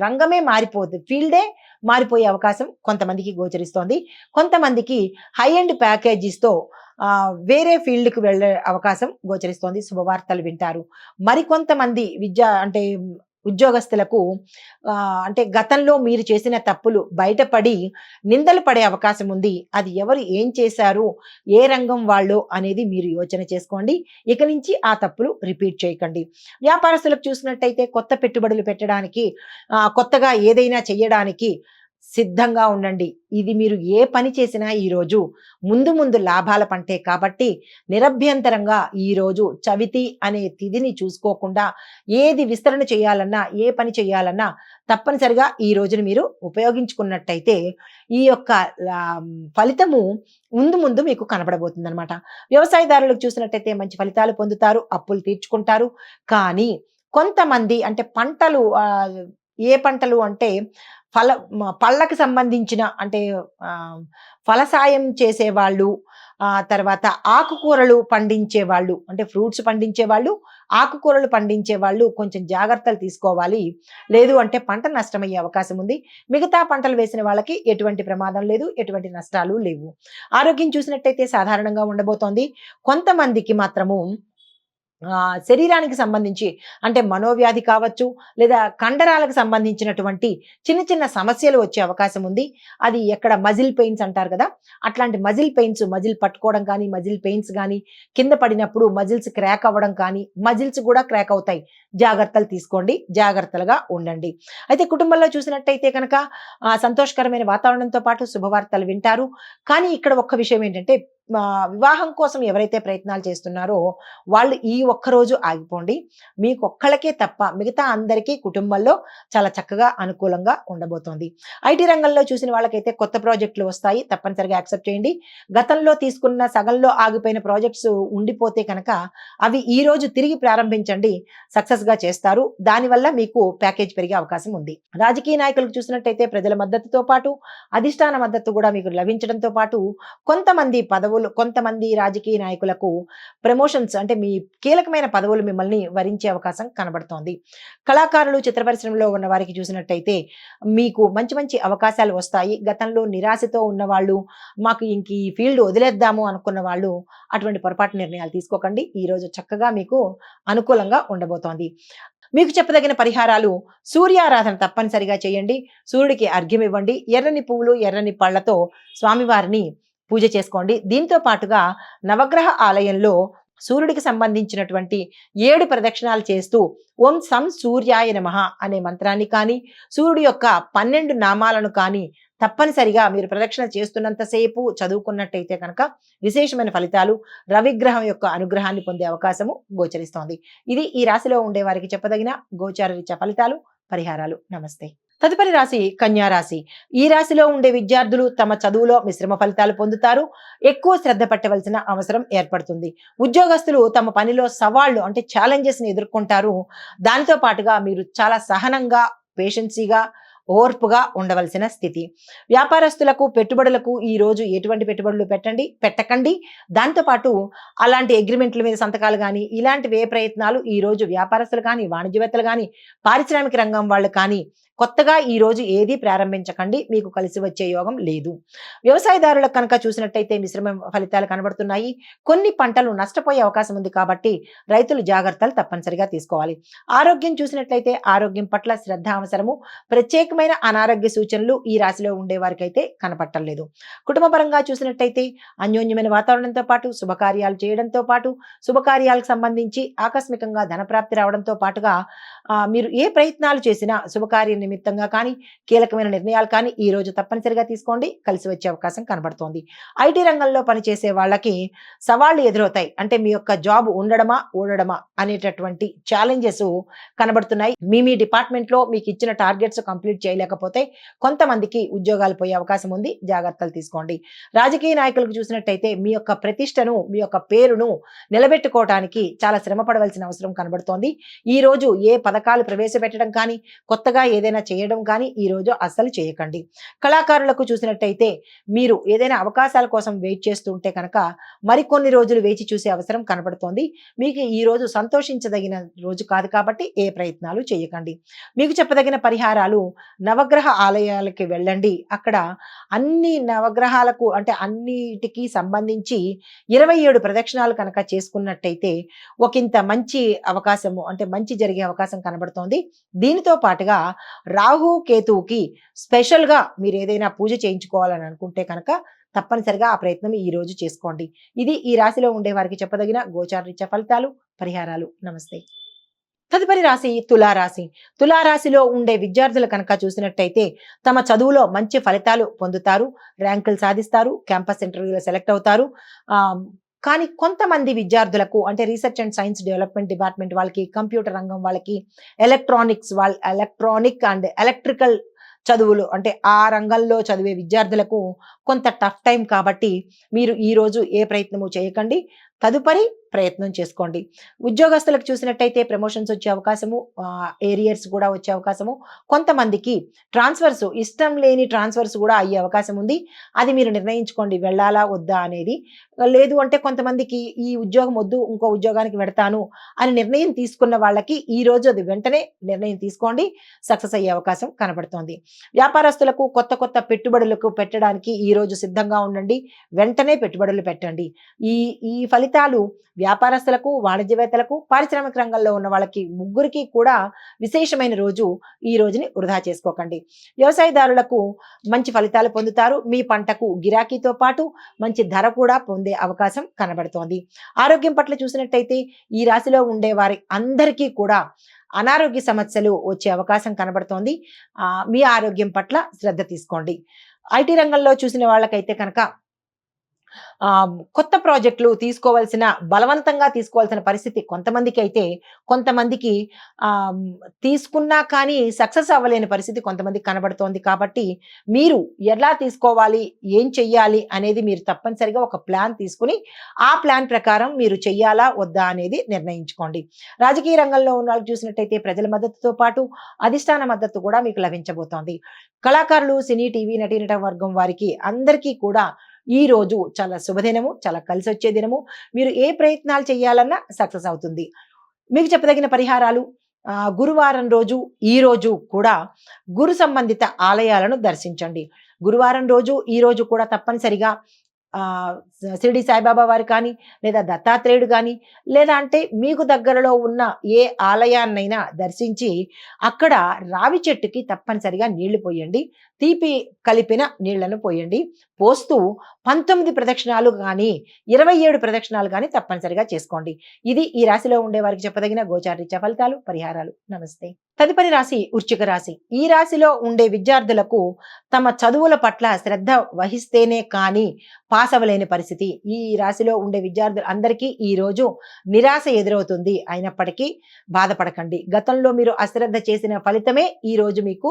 రంగమే మారిపోద్ది. ఫీల్డే మారిపోయే అవకాశం కొంతమందికి గోచరిస్తోంది. కొంతమందికి హై ఎండ్ ప్యాకేజీస్‌తో వేరే ఫీల్డ్‌కి వెళ్ళే అవకాశం గోచరిస్తోంది. శుభవార్తలు వింటారు. మరికొంతమంది అంటే ఉద్యోగస్తులకు అంటే గతంలో మీరు చేసిన తప్పులు బయటపడి నిందలు పడే అవకాశం ఉంది. అది ఎవరు ఏం చేశారు, ఏ రంగం వాళ్ళు అనేది మీరు యోచన చేసుకోండి. ఇక నుంచి ఆ తప్పులు రిపీట్ చేయకండి. వ్యాపారస్తులకు చూసినట్టయితే కొత్త పెట్టుబడులు పెట్టడానికి, కొత్తగా ఏదైనా చెయ్యడానికి సిద్ధంగా ఉండండి. ఇది మీరు ఏ పని చేసినా ఈరోజు ముందు ముందు లాభాల పంటే కాబట్టి నిరభ్యంతరంగా ఈరోజు చవితి అనే తిథిని చూసుకోకుండా ఏది విస్తరణ చేయాలన్నా, ఏ పని చేయాలన్నా తప్పనిసరిగా ఈ రోజును మీరు ఉపయోగించుకున్నట్టయితే ఈ యొక్క ఫలితము ముందు ముందు మీకు కనబడబోతుందన్నమాట. వ్యవసాయదారులకు చూసినట్టయితే మంచి ఫలితాలు పొందుతారు, అప్పులు తీర్చుకుంటారు. కానీ కొంతమంది అంటే పంటలు ఏ పంటలు అంటే పళ్ళకి సంబంధించిన అంటే ఫలసాయం చేసేవాళ్ళు, తర్వాత ఆకుకూరలు పండించేవాళ్ళు అంటే ఫ్రూట్స్ పండించేవాళ్ళు, ఆకుకూరలు పండించేవాళ్ళు కొంచెం జాగ్రత్తలు తీసుకోవాలి. లేదు అంటే పంట నష్టమయ్యే అవకాశం ఉంది. మిగతా పంటలు వేసిన వాళ్ళకి ఎటువంటి ప్రమాదం లేదు, ఎటువంటి నష్టాలు లేవు. ఆరోగ్యం చూసినట్టయితే సాధారణంగా ఉండబోతోంది. కొంతమందికి మాత్రము శరీరానికి సంబంధించి అంటే మనోవ్యాధి కావచ్చు, లేదా కండరాలకు సంబంధించినటువంటి చిన్న చిన్న సమస్యలు వచ్చే అవకాశం ఉంది. అది ఎక్కడ మజిల్ పెయిన్స్ అంటారు కదా, అట్లాంటి మజిల్ పెయిన్స్, మజిల్ పట్టుకోవడం కానీ, మజిల్ పెయిన్స్ కానీ, కింద పడినప్పుడు మజిల్స్ క్రాక్ అవ్వడం కానీ, మజిల్స్ కూడా క్రాక్ అవుతాయి. జాగ్రత్తలు తీసుకోండి, జాగ్రత్తలుగా ఉండండి. అయితే కుటుంబంలో చూసినట్టయితే కనుక సంతోషకరమైన వాతావరణంతో పాటు శుభవార్తలు వింటారు. కానీ ఇక్కడ ఒక్క విషయం ఏంటంటే వివాహం కోసం ఎవరైతే ప్రయత్నాలు చేస్తున్నారో వాళ్ళు ఈ ఒక్కరోజు ఆగిపోండి. మీకొక్కళ్ళకే తప్ప మిగతా అందరికీ కుటుంబంలో చాలా చక్కగా అనుకూలంగా ఉండబోతోంది. ఐటీ రంగంలో చూసిన వాళ్ళకైతే కొత్త ప్రాజెక్టులు వస్తాయి, తప్పనిసరిగా యాక్సెప్ట్ చేయండి. గతంలో తీసుకున్న సగంలో ఆగిపోయిన ప్రాజెక్ట్స్ ఉండిపోతే కనుక అవి ఈ రోజు తిరిగి ప్రారంభించండి, సక్సెస్గా చేస్తారు. దానివల్ల మీకు ప్యాకేజ్ పెరిగే అవకాశం ఉంది. రాజకీయ నాయకులకు చూసినట్టయితే ప్రజల మద్దతుతో పాటు అధిష్టాన మద్దతు కూడా మీకు లభించడంతో పాటు కొంతమంది రాజకీయ నాయకులకు ప్రమోషన్స్ అంటే మీ కీలకమైన పదవులు మిమ్మల్ని వరించే అవకాశం కనబడుతోంది. కళాకారులు, చిత్ర పరిశ్రమలో ఉన్న వారికి చూసినట్టయితే మీకు మంచి మంచి అవకాశాలు వస్తాయి. గతంలో నిరాశతో ఉన్నవాళ్ళు, మాకు ఇంక ఈ ఫీల్డ్ వదిలేద్దాము అనుకున్న వాళ్ళు అటువంటి పొరపాటు నిర్ణయాలు తీసుకోకండి. ఈరోజు చక్కగా మీకు అనుకూలంగా ఉండబోతోంది. మీకు చెప్పదగిన పరిహారాలు సూర్యారాధన తప్పనిసరిగా చేయండి. సూర్యుడికి అర్ఘ్యం ఇవ్వండి. ఎర్రని పువ్వులు, ఎర్రని పళ్ళతో స్వామివారిని పూజ చేసుకోండి. దీంతో పాటుగా నవగ్రహ ఆలయంలో సూర్యుడికి సంబంధించినటువంటి 7 ప్రదక్షిణాలు చేస్తూ ఓం సం సూర్యాయ నమః అనే మంత్రాన్ని కానీ, సూర్యుడి యొక్క 12 నామాలను కానీ తప్పనిసరిగా మీరు ప్రదక్షిణ చేస్తున్నంతసేపు చదువుకున్నట్టయితే కనుక విశేషమైన ఫలితాలు, రవిగ్రహం యొక్క అనుగ్రహాన్ని పొందే అవకాశము గోచరిస్తోంది. ఇది ఈ రాశిలో ఉండే వారికి చెప్పదగిన గోచార రీత్యా ఫలితాలు, పరిహారాలు. నమస్తే. తదుపరి రాశి కన్యా రాశి. ఈ రాశిలో ఉండే విద్యార్థులు తమ చదువులో మిశ్రమ ఫలితాలు పొందుతారు. ఎక్కువ శ్రద్ధ పెట్టవలసిన అవసరం ఏర్పడుతుంది. ఉద్యోగస్తులు తమ పనిలో సవాళ్లు అంటే ఛాలెంజెస్ ని ఎదుర్కొంటారు. దానితో పాటుగా మీరు చాలా సహనంగా, పేషెన్సీగా, ఓర్పుగా ఉండవలసిన స్థితి. వ్యాపారస్తులకు, పెట్టుబడులకు ఈ రోజు ఎటువంటి పెట్టుబడులు పెట్టకండి. దాంతోపాటు అలాంటి అగ్రిమెంట్ల మీద సంతకాలు కానీ, ఇలాంటివి ఏ ప్రయత్నాలు ఈ రోజు వ్యాపారస్తులు కానీ, వాణిజ్యవేత్తలు కానీ, పారిశ్రామిక రంగం వాళ్ళు కానీ కొత్తగా ఈ రోజు ఏది ప్రారంభించకండి. మీకు కలిసి వచ్చే యోగం లేదు. వ్యవసాయదారులకు కనుక చూసినట్టయితే మిశ్రమ ఫలితాలు కనబడుతున్నాయి. కొన్ని పంటలు నష్టపోయే అవకాశం ఉంది కాబట్టి రైతులు జాగ్రత్తలు తప్పనిసరిగా తీసుకోవాలి. ఆరోగ్యం చూసినట్లయితే ఆరోగ్యం పట్ల శ్రద్ధ అవసరము. ప్రత్యేకమైన అనారోగ్య సూచనలు ఈ రాశిలో ఉండే వారికి అయితే కనపట్టలేదు. కుటుంబ పరంగా చూసినట్టయితే అన్యోన్యమైన వాతావరణంతో పాటు శుభకార్యాలు చేయడంతో పాటు శుభకార్యాలకు సంబంధించి ఆకస్మికంగా ధనప్రాప్తి రావడంతో పాటుగా మీరు ఏ ప్రయత్నాలు చేసినా శుభకార్య నిమిత్తంగా కానీ, కీలకమైన నిర్ణయాలు కానీ ఈ రోజు తప్పనిసరిగా తీసుకోండి. కలిసి వచ్చే అవకాశం కనబడుతోంది. ఐటీ రంగంలో పనిచేసే వాళ్ళకి సవాళ్లు ఎదురవుతాయి. అంటే మీ యొక్క జాబ్ ఉండడమా ఊడడమా అనేటటువంటి ఛాలెంజెస్ కనబడుతున్నాయి. మీ డిపార్ట్మెంట్ లో మీకు ఇచ్చిన టార్గెట్స్ కంప్లీట్ చేయలేకపోతే కొంతమందికి ఉద్యోగాలు పోయే అవకాశం ఉంది. జాగ్రత్తలు తీసుకోండి. రాజకీయ నాయకులకు చూసినట్టయితే మీ యొక్క ప్రతిష్టను, మీ యొక్క పేరును నిలబెట్టుకోవడానికి చాలా శ్రమ పడవలసిన అవసరం కనబడుతోంది. ఈ రోజు ఏ పథకాలు ప్రవేశపెట్టడం కానీ, కొత్తగా ఏదైనా చేయడం కానీ ఈ రోజు అస్సలు చేయకండి. కళాకారులకు చూసినట్టయితే మీరు ఏదైనా అవకాశాల కోసం వెయిట్ చేస్తుంటే కనుక మరికొన్ని రోజులు వేచి చూసే అవసరం కనబడుతోంది. మీకు ఈ రోజు సంతోషించదగిన రోజు కాదు కాబట్టి ఏ ప్రయత్నాలు చేయకండి. మీకు చెప్పదగిన పరిహారాలు నవగ్రహ ఆలయాలకి వెళ్ళండి. అక్కడ అన్ని నవగ్రహాలకు అంటే అన్నిటికీ సంబంధించి 27 ప్రదక్షిణాలు కనుక చేసుకున్నట్టయితే ఒకంత మంచి అవకాశము అంటే మంచి జరిగే అవకాశం కనబడుతోంది. దీనితో పాటుగా రాహు కేతువుకి స్పెషల్గా మీరు ఏదైనా పూజ చేయించుకోవాలని అనుకుంటే కనుక తప్పనిసరిగా ఆ ప్రయత్నం ఈ రోజు చేసుకోండి. ఇది ఈ రాశిలో ఉండే వారికి చెప్పదగిన గోచార రీత్యా ఫలితాలు, పరిహారాలు. నమస్తే. తదుపరి రాశి తులారాశి. తులారాశిలో ఉండే విద్యార్థులు కనుక చూసినట్టయితే తమ చదువులో మంచి ఫలితాలు పొందుతారు. ర్యాంకులు సాధిస్తారు. క్యాంపస్ ఇంటర్వ్యూలో సెలెక్ట్ అవుతారు. కానీ కొంతమంది విద్యార్థులకు అంటే research and science development department వాళ్ళకి, కంప్యూటర్ రంగం వాళ్ళకి, ఎలక్ట్రానిక్ అండ్ ఎలక్ట్రికల్ చదువులు అంటే ఆ రంగంలో చదివే విద్యార్థులకు కొంత టఫ్ టైం కాబట్టి మీరు ఈ రోజు ఏ ప్రయత్నము చేయకండి. తదుపరి ప్రయత్నం చేసుకోండి. ఉద్యోగస్తులకు చూసినట్టయితే ప్రమోషన్స్ వచ్చే అవకాశము, ఏరియర్స్ కూడా వచ్చే అవకాశము, కొంతమందికి ట్రాన్స్ఫర్స్ ఇష్టం లేని ట్రాన్స్ఫర్స్ కూడా అయ్యే అవకాశం ఉంది. అది మీరు నిర్ణయించుకోండి వెళ్ళాలా వద్దా అనేది. లేదు అంటే కొంతమందికి ఈ ఉద్యోగం వద్దు ఇంకో ఉద్యోగానికి వెడతాను అని నిర్ణయం తీసుకున్న వాళ్ళకి ఈ రోజు అది వెంటనే నిర్ణయం తీసుకోండి. సక్సెస్ అయ్యే అవకాశం కనబడుతోంది. వ్యాపారస్తులకు కొత్త కొత్త పెట్టుబడులకు పెట్టడానికి ఈ రోజు సిద్ధంగా ఉండండి. వెంటనే పెట్టుబడులు పెట్టండి. ఈ ఈ ఫలితాలు వ్యాపారస్తులకు, వాణిజ్యవేత్తలకు, పారిశ్రామిక రంగంలో ఉన్న వాళ్ళకి ముగ్గురికి కూడా విశేషమైన రోజు. ఈ రోజుని వృధా చేసుకోకండి. వ్యవసాయదారులకు మంచి ఫలితాలు పొందుతారు. మీ పంటకు గిరాకీతో పాటు మంచి ధర కూడా పొందే అవకాశం కనబడుతోంది. ఆరోగ్యం పట్ల చూసినట్టయితే ఈ రాశిలో ఉండే వారి అందరికీ కూడా అనారోగ్య సమస్యలు వచ్చే అవకాశం కనబడుతోంది. మీ ఆరోగ్యం పట్ల శ్రద్ధ తీసుకోండి. ఐటీ రంగంలో చూసిన వాళ్ళకైతే కనుక కొత్త ప్రాజెక్టులు బలవంతంగా తీసుకోవాల్సిన పరిస్థితి కొంతమందికి అయితే, కొంతమందికి తీసుకున్నా కానీ సక్సెస్ అవ్వలేని పరిస్థితి కొంతమందికి కనబడుతోంది. కాబట్టి మీరు ఎలా తీసుకోవాలి, ఏం చెయ్యాలి అనేది మీరు తప్పనిసరిగా ఒక ప్లాన్ తీసుకుని ఆ ప్లాన్ ప్రకారం మీరు చెయ్యాలా వద్దా అనేది నిర్ణయించుకోండి. రాజకీయ రంగంలో ఉన్న వాళ్ళు చూసినట్టయితే ప్రజల మద్దతుతో పాటు అధిష్టాన మద్దతు కూడా మీకు లభించబోతోంది. కళాకారులు, సినీ, టీవీ నటీనట వర్గం వారికి అందరికీ కూడా ఈ రోజు చాలా శుభదినము, చాలా కలిసి వచ్చే దినము. మీరు ఏ ప్రయత్నాలు చేయాలన్నా సక్సెస్ అవుతుంది. మీకు చెప్పదగిన పరిహారాలు గురువారం రోజు ఈ రోజు కూడా గురు సంబంధిత ఆలయాలను దర్శించండి. గురువారం రోజు ఈ రోజు కూడా తప్పనిసరిగా షిరిడి సాయిబాబా వారు కానీ, లేదా దత్తాత్రేయుడు గాని, లేదా అంటే మీకు దగ్గరలో ఉన్న ఏ ఆలయాన్నైనా దర్శించి, అక్కడ రావి చెట్టుకి తప్పనిసరిగా నీళ్లు పోయండి. తీపి కలిపిన నీళ్లను పోయండి. పోస్తూ 19 ప్రదక్షిణాలు గాని, 27 ప్రదక్షిణాలు గాని తప్పనిసరిగా చేసుకోండి. ఇది ఈ రాశిలో ఉండే వారికి చెప్పదగిన గోచారరీత్యా ఫలితాలు, పరిహారాలు. నమస్తే. తదుపరి రాశి వృశ్చిక రాశి. ఈ రాశిలో ఉండే విద్యార్థులకు తమ చదువుల పట్ల శ్రద్ధ వహిస్తేనే కానీ పాస్ అవ్వలేని పరిస్థితి. ఈ రాశిలో ఉండే విద్యార్థులు అందరికీ ఈ రోజు నిరాశ ఎదురవుతుంది. అయినప్పటికీ బాధపడకండి. గతంలో మీరు అశ్రద్ధ చేసిన ఫలితమే ఈ రోజు మీకు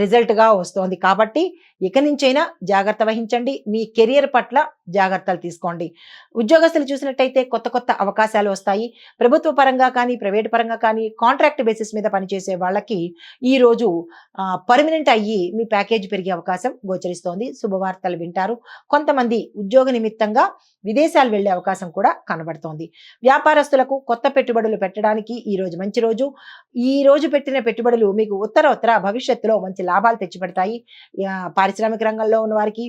రిజల్ట్ గా వస్తోంది. కాబట్టి ఇక నుంచైనా జాగ్రత్త వహించండి. మీ కెరియర్ పట్ల జాగ్రత్తలు తీసుకోండి. ఉద్యోగస్తులు చూసినట్టయితే కొత్త కొత్త అవకాశాలు వస్తాయి. ప్రభుత్వ పరంగా కానీ, ప్రైవేట్ పరంగా కానీ, కాంట్రాక్ట్ బేసిస్ మీద పనిచేసే వాళ్ళకి ఈ రోజు పర్మనెంట్ అయ్యి మీ ప్యాకేజ్ పెరిగే అవకాశం గోచరిస్తోంది. శుభవార్తలు వింటారు. కొంతమంది ఉద్యోగ నిమిత్తంగా విదేశాలు వెళ్లే అవకాశం కూడా కనబడుతోంది. వ్యాపారస్తులకు కొత్త పెట్టుబడులు పెట్టడానికి ఈ రోజు మంచి రోజు. ఈ రోజు పెట్టిన పెట్టుబడులు మీకు ఉత్తర భవిష్యత్తులో మంచి లాభాలు తెచ్చిపెడతాయి. పారిశ్రామిక రంగంలో ఉన్న వారికి,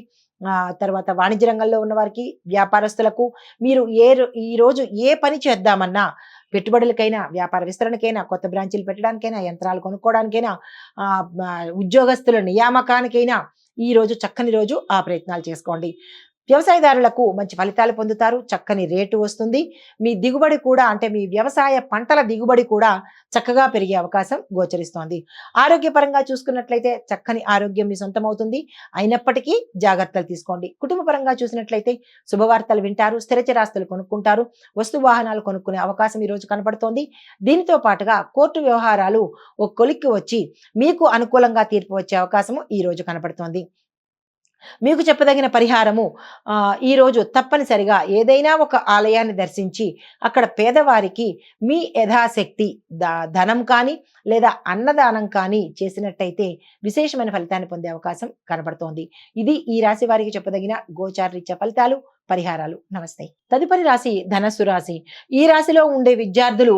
తర్వాత వాణిజ్య రంగంలో ఉన్న వారికి, వ్యాపారస్తులకు మీరు ఈ రోజు ఏ పని చేద్దామన్నా, పెట్టుబడులకైనా, వ్యాపార విస్తరణకైనా, కొత్త బ్రాంచీలు పెట్టడానికైనా, యంత్రాలు కొనుక్కోవడానికైనా, ఉద్యోగస్తుల నియామకానికైనా ఈ రోజు చక్కని రోజు. ఆ ప్రయత్నాలు చేసుకోండి. వ్యవసాయదారులకు మంచి ఫలితాలు పొందుతారు. చక్కని రేటు వస్తుంది. మీ దిగుబడి కూడా, అంటే మీ వ్యవసాయ పంటల దిగుబడి కూడా చక్కగా పెరిగే అవకాశం గోచరిస్తోంది. ఆరోగ్యపరంగా చూసుకున్నట్లయితే చక్కని ఆరోగ్యం మీ సొంతమవుతుంది. అయినప్పటికీ జాగ్రత్తలు తీసుకోండి. కుటుంబ పరంగా చూసినట్లయితే శుభవార్తలు వింటారు. స్థిరచరాస్తులు కొనుక్కుంటారు. వస్తు వాహనాలు కొనుక్కునే అవకాశం ఈ రోజు కనపడుతోంది. దీనితో పాటుగా కోర్టు వ్యవహారాలు ఒక కొలిక్కి వచ్చి మీకు అనుకూలంగా తీర్పు వచ్చే అవకాశము ఈ రోజు కనపడుతోంది. మీకు చెప్పదగిన పరిహారము, ఈరోజు తప్పనిసరిగా ఏదైనా ఒక ఆలయాన్ని దర్శించి అక్కడ పేదవారికి మీ యథాశక్తి ధనం కానీ లేదా అన్నదానం కానీ చేసినట్టయితే విశేషమైన ఫలితాన్ని పొందే అవకాశం కనబడుతోంది. ఇది ఈ రాశి వారికి చెప్పదగిన గోచారరీత్యా ఫలితాలు, పరిహారాలు. నమస్తే. తదుపరి రాశి ధనస్సు రాశి. ఈ రాశిలో ఉండే విద్యార్థులు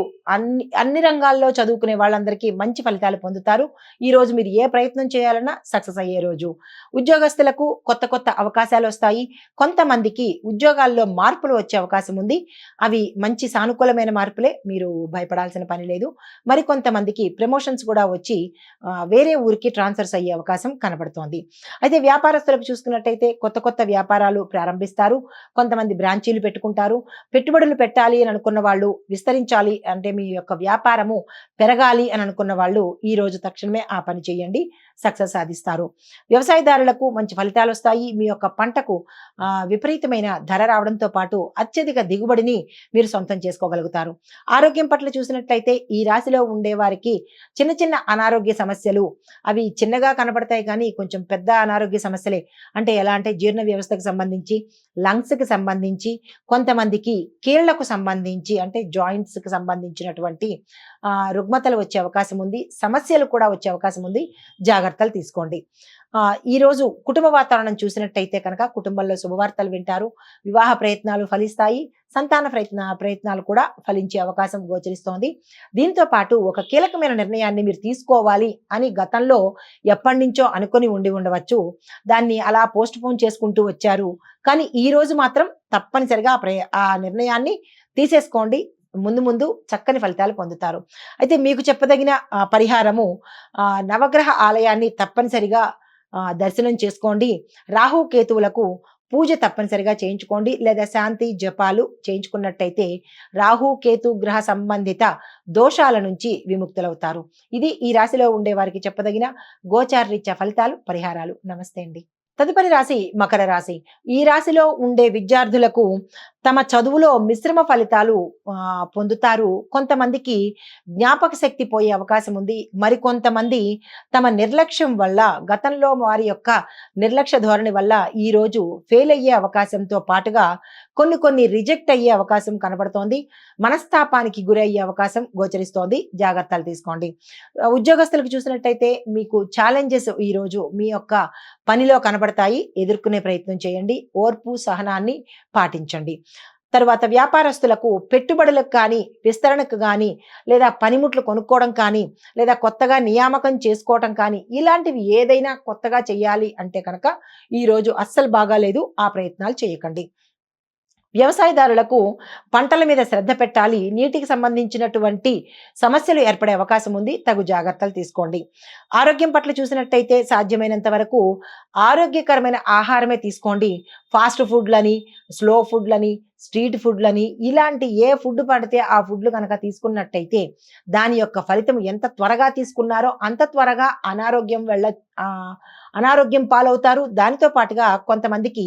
అన్ని రంగాల్లో చదువుకునే వాళ్ళందరికీ మంచి ఫలితాలు పొందుతారు. ఈ రోజు మీరు ఏ ప్రయత్నం చేయాలన్నా సక్సెస్ అయ్యే రోజు. ఉద్యోగస్తులకు కొత్త కొత్త అవకాశాలు వస్తాయి. కొంతమందికి ఉద్యోగాల్లో మార్పులు వచ్చే అవకాశం ఉంది. అవి మంచి సానుకూలమైన మార్పులే, మీరు భయపడాల్సిన పని లేదు. మరి కొంతమందికి ప్రమోషన్స్ కూడా వచ్చి వేరే ఊరికి ట్రాన్స్ఫర్స్ అయ్యే అవకాశం కనబడుతోంది. అయితే వ్యాపారస్తులకు చూసుకున్నట్టయితే కొత్త కొత్త వ్యాపారాలు ప్రారంభిస్తారు. కొంతమంది బ్రాంచీలు పెట్టుకుంటారు. పెట్టుబడులు పెట్టాలి అని అనుకున్న వాళ్ళు, విస్తరించాలి అంటే మీ యొక్క వ్యాపారము పెరగాలి అని అనుకున్న వాళ్ళు ఈ రోజు తక్షణమే ఆ పని చేయండి. సక్సెస్ సాధిస్తారు. వ్యవసాయదారులకు మంచి ఫలితాలు వస్తాయి. మీ యొక్క పంటకు విపరీతమైన ధర రావడంతో పాటు అత్యధిక దిగుబడిని మీరు సొంతం చేసుకోగలుగుతారు. ఆరోగ్యం పట్ల చూసినట్లయితే ఈ రాశిలో ఉండే వారికి చిన్న చిన్న అనారోగ్య సమస్యలు, అవి చిన్నగా కనబడతాయి కానీ కొంచెం పెద్ద అనారోగ్య సమస్యలే. అంటే ఎలా అంటే జీర్ణ వ్యవస్థకు సంబంధించి, లంగ్స్కి సంబంధించి, కొంతమందికి కీళ్లకు సంబంధించి అంటే జాయింట్స్కి సంబంధించినటువంటి రుగ్మతలు వచ్చే అవకాశం ఉంది. సమస్యలు కూడా వచ్చే అవకాశం ఉంది. జాగ్రత్తలు తీసుకోండి. ఈరోజు కుటుంబ వాతావరణం చూసినట్టయితే కనుక కుటుంబంలో శుభవార్తలు వింటారు. వివాహ ప్రయత్నాలు ఫలిస్తాయి. సంతాన ప్రయత్నాలు కూడా ఫలించే అవకాశం గోచరిస్తోంది. దీంతో పాటు ఒక కీలకమైన నిర్ణయాన్ని మీరు తీసుకోవాలి అని గతంలో ఎప్పటి నుంచో అనుకొని ఉండవచ్చు. దాన్ని అలా పోస్ట్ పోన్ చేసుకుంటూ వచ్చారు. కానీ ఈ రోజు మాత్రం తప్పనిసరిగా ఆ నిర్ణయాన్ని తీసేసుకోండి. ముందు ముందు చక్కని ఫలితాలు పొందుతారు. అయితే మీకు చెప్పదగిన పరిహారము, నవగ్రహ ఆలయాన్ని తప్పనిసరిగా దర్శనం చేసుకోండి. రాహు కేతువులకు పూజ తప్పనిసరిగా చేయించుకోండి. లేదా శాంతి జపాలు చేయించుకున్నట్టయితే రాహు కేతు గ్రహ సంబంధిత దోషాల నుంచి విముక్తులవుతారు. ఇది ఈ రాశిలో ఉండే వారికి చెప్పదగిన గోచారరీత్యా ఫలితాలు, పరిహారాలు. నమస్తే అండి. తదుపరి రాశి మకర రాశి. ఈ రాశిలో ఉండే విద్యార్థులకు తమ చదువులో మిశ్రమ ఫలితాలు పొందుతారు. కొంతమందికి జ్ఞాపక శక్తి పోయే అవకాశం ఉంది. మరికొంతమంది తమ నిర్లక్ష్యం వల్ల, గతంలో వారి యొక్క నిర్లక్ష్య ధోరణి వల్ల ఈ రోజు ఫెయిల్ అయ్యే అవకాశంతో పాటుగా కొన్ని రిజెక్ట్ అయ్యే అవకాశం కనబడుతోంది. మనస్తాపానికి గురయ్యే అవకాశం గోచరిస్తోంది. జాగ్రత్తలు తీసుకోండి. ఉద్యోగస్తులకు చూసినట్టయితే మీకు ఛాలెంజెస్ ఈ రోజు మీ యొక్క పనిలో కనబడతాయి. ఎదుర్కొనే ప్రయత్నం చేయండి. ఓర్పు, సహనాన్ని పాటించండి. తర్వాత వ్యాపారస్తులకు పెట్టుబడులకు కానీ, విస్తరణకు కానీ, లేదా పనిముట్లు కొనుక్కోవడం కానీ, లేదా కొత్తగా నియామకం చేసుకోవటం కానీ, ఇలాంటివి ఏదైనా కొత్తగా చేయాలి అంటే కనుక ఈరోజు అస్సలు బాగాలేదు. ఆ ప్రయత్నాలు చేయకండి. వ్యవసాయదారులకు పంటల మీద శ్రద్ధ పెట్టాలి. నీటికి సంబంధించినటువంటి సమస్యలు ఏర్పడే అవకాశం ఉంది. తగు జాగ్రత్తలు తీసుకోండి. ఆరోగ్యం పట్ల చూసినట్టయితే సాధ్యమైనంత వరకు ఆరోగ్యకరమైన ఆహారమే తీసుకోండి. ఫాస్ట్ ఫుడ్లని, స్లో ఫుడ్లని, స్ట్రీట్ ఫుడ్లని ఇలాంటి ఏ ఫుడ్ పడితే ఆ ఫుడ్లు కనుక తీసుకున్నట్టయితే దాని యొక్క ఫలితం ఎంత త్వరగా తీసుకున్నారో అంత త్వరగా అనారోగ్యం పాలవుతారు. దానితో పాటుగా కొంతమందికి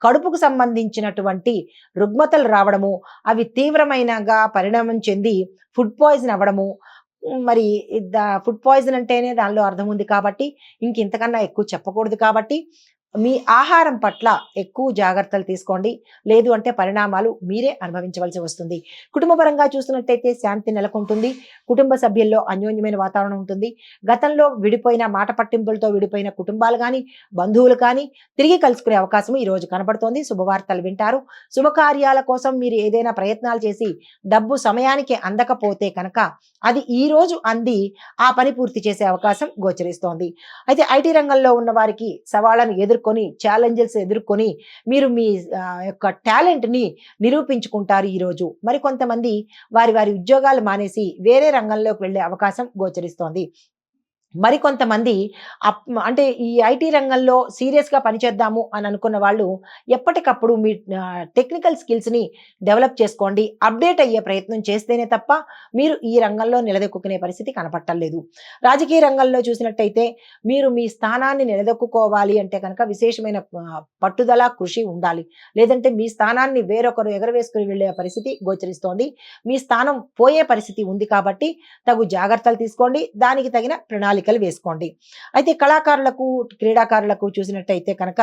కడుపుకు సంబంధించినటువంటి రుగ్మతలు రావడము, అవి తీవ్రమైనగా పరిణామం చెంది ఫుడ్ పాయిజన్ అవ్వడము. మరి ఫుడ్ పాయిజన్ అంటేనే దానిలో అర్థం ఉంది కాబట్టి ఇంతకన్నా ఎక్కువ చెప్పకూడదు కాబట్టి మీ ఆహారం పట్ల ఎక్కువ జాగ్రత్తలు తీసుకోండి. లేదు అంటే పరిణామాలు మీరే అనుభవించవలసి వస్తుంది. కుటుంబపరంగా చూసినట్టయితే శాంతి నెలకొంటుంది. కుటుంబ సభ్యుల్లో అన్యోన్యమైన వాతావరణం ఉంటుంది. గతంలో విడిపోయిన మాట పట్టింపులతో విడిపోయిన కుటుంబాలు కానీ, బంధువులు కానీ తిరిగి కలుసుకునే అవకాశం ఈ రోజు కనబడుతోంది. శుభవార్తలు వింటారు. శుభకార్యాల కోసం మీరు ఏదైనా ప్రయత్నాలు చేసి డబ్బు సమయానికి అందకపోతే కనుక అది ఈ రోజు అంది ఆ పని పూర్తి చేసే అవకాశం గోచరిస్తోంది. అయితే ఐటీ రంగంలో ఉన్న వారికి సవాళ్ళను ఛాలెంజెస్ ఎదుర్కొని మీరు మీ యొక్క టాలెంట్ ని నిరూపించుకుంటారు ఈరోజు. మరి కొంతమంది వారి వారి ఉద్యోగాలు మానేసి వేరే రంగంలోకి వెళ్ళే అవకాశం గోచరిస్తోంది. మరికొంతమంది అంటే ఈ ఐటీ రంగంలో సీరియస్గా పనిచేద్దాము అని అనుకున్న వాళ్ళు ఎప్పటికప్పుడు మీ టెక్నికల్ స్కిల్స్ని డెవలప్ చేసుకోండి. అప్డేట్ అయ్యే ప్రయత్నం చేస్తేనే తప్ప మీరు ఈ రంగంలో నిలదొక్కునే పరిస్థితి కనపట్టలేదు. రాజకీయ రంగంలో చూసినట్టయితే మీరు మీ స్థానాన్ని నిలదొక్కుకోవాలి అంటే కనుక విశేషమైన పట్టుదల, కృషి ఉండాలి. లేదంటే మీ స్థానాన్ని వేరొకరు ఎగరవేసుకుని వెళ్ళే పరిస్థితి గోచరిస్తోంది. మీ స్థానం పోయే పరిస్థితి ఉంది కాబట్టి తగు జాగ్రత్తలు తీసుకోండి. దానికి తగిన ప్రణాళికలు వేసుకోండి. అయితే కళాకారులకు, క్రీడాకారులకు చూసినట్టయితే కనుక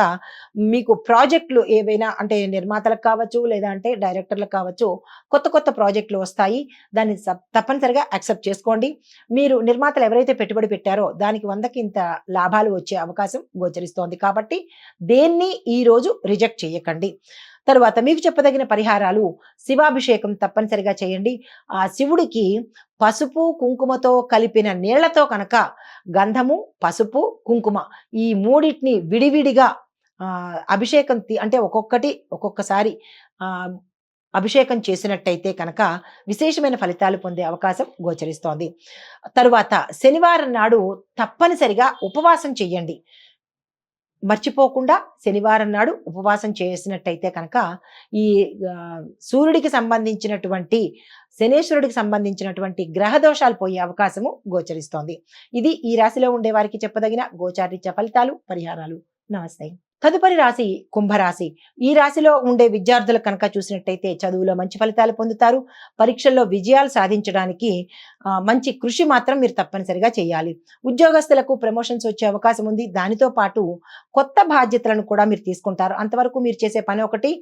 మీకు ప్రాజెక్టులు ఏవైనా అంటే నిర్మాతలకు కావచ్చు, లేదా అంటే డైరెక్టర్లకు కావచ్చు, కొత్త కొత్త ప్రాజెక్టులు వస్తాయి. దాన్ని తప్పనిసరిగా యాక్సెప్ట్ చేసుకోండి. మీరు నిర్మాతలు ఎవరైతే పెట్టుబడి పెట్టారో దానికి 100కి ఇంత లాభాలు వచ్చే అవకాశం గోచరిస్తోంది కాబట్టి దేన్ని ఈ రోజు రిజెక్ట్ చేయకండి. తరువాత మీకు చెప్పదగిన పరిహారాలు శివాభిషేకం తప్పనిసరిగా చేయండి. ఆ శివుడికి పసుపు, కుంకుమతో కలిపిన నీళ్లతో కనుక గంధము, పసుపు, కుంకుమ ఈ మూడిటిని విడివిడిగా అభిషేకం అంటే ఒక్కొక్కసారి అభిషేకం చేసినట్టయితే కనుక విశేషమైన ఫలితాలు పొందే అవకాశం గోచరిస్తోంది. తరువాత శనివారం నాడు తప్పనిసరిగా ఉపవాసం చెయ్యండి. మర్చిపోకుండా శనివారం నాడు ఉపవాసం చేసినట్టయితే కనుక ఈ సూర్యుడికి సంబంధించినటువంటి, శనేశ్వరుడికి సంబంధించినటువంటి గ్రహ దోషాలు పోయే అవకాశము గోచరిస్తోంది. ఇది ఈ రాశిలో ఉండే వారికి చెప్పదగిన గోచారీత్య ఫలితాలు, పరిహారాలు. నమస్తే. తదుపరి రాశి కుంభరాశి. ఈ రాశిలో ఉండే విద్యార్థులు కనుక చూసినట్టయితే చదువులో మంచి ఫలితాలు పొందుతారు. పరీక్షల్లో విజయాలు సాధించడానికి మంచి కృషి మాత్రం మీరు తప్పనిసరిగా చేయాలి. ఉద్యోగస్తులకు ప్రమోషన్స్ వచ్చే అవకాశం ఉంది. దానితో పాటు కొత్త బాధ్యతలను కూడా మీరు తీసుకుంటారు. అంతవరకు మీరు చేసే పని ఒకటి,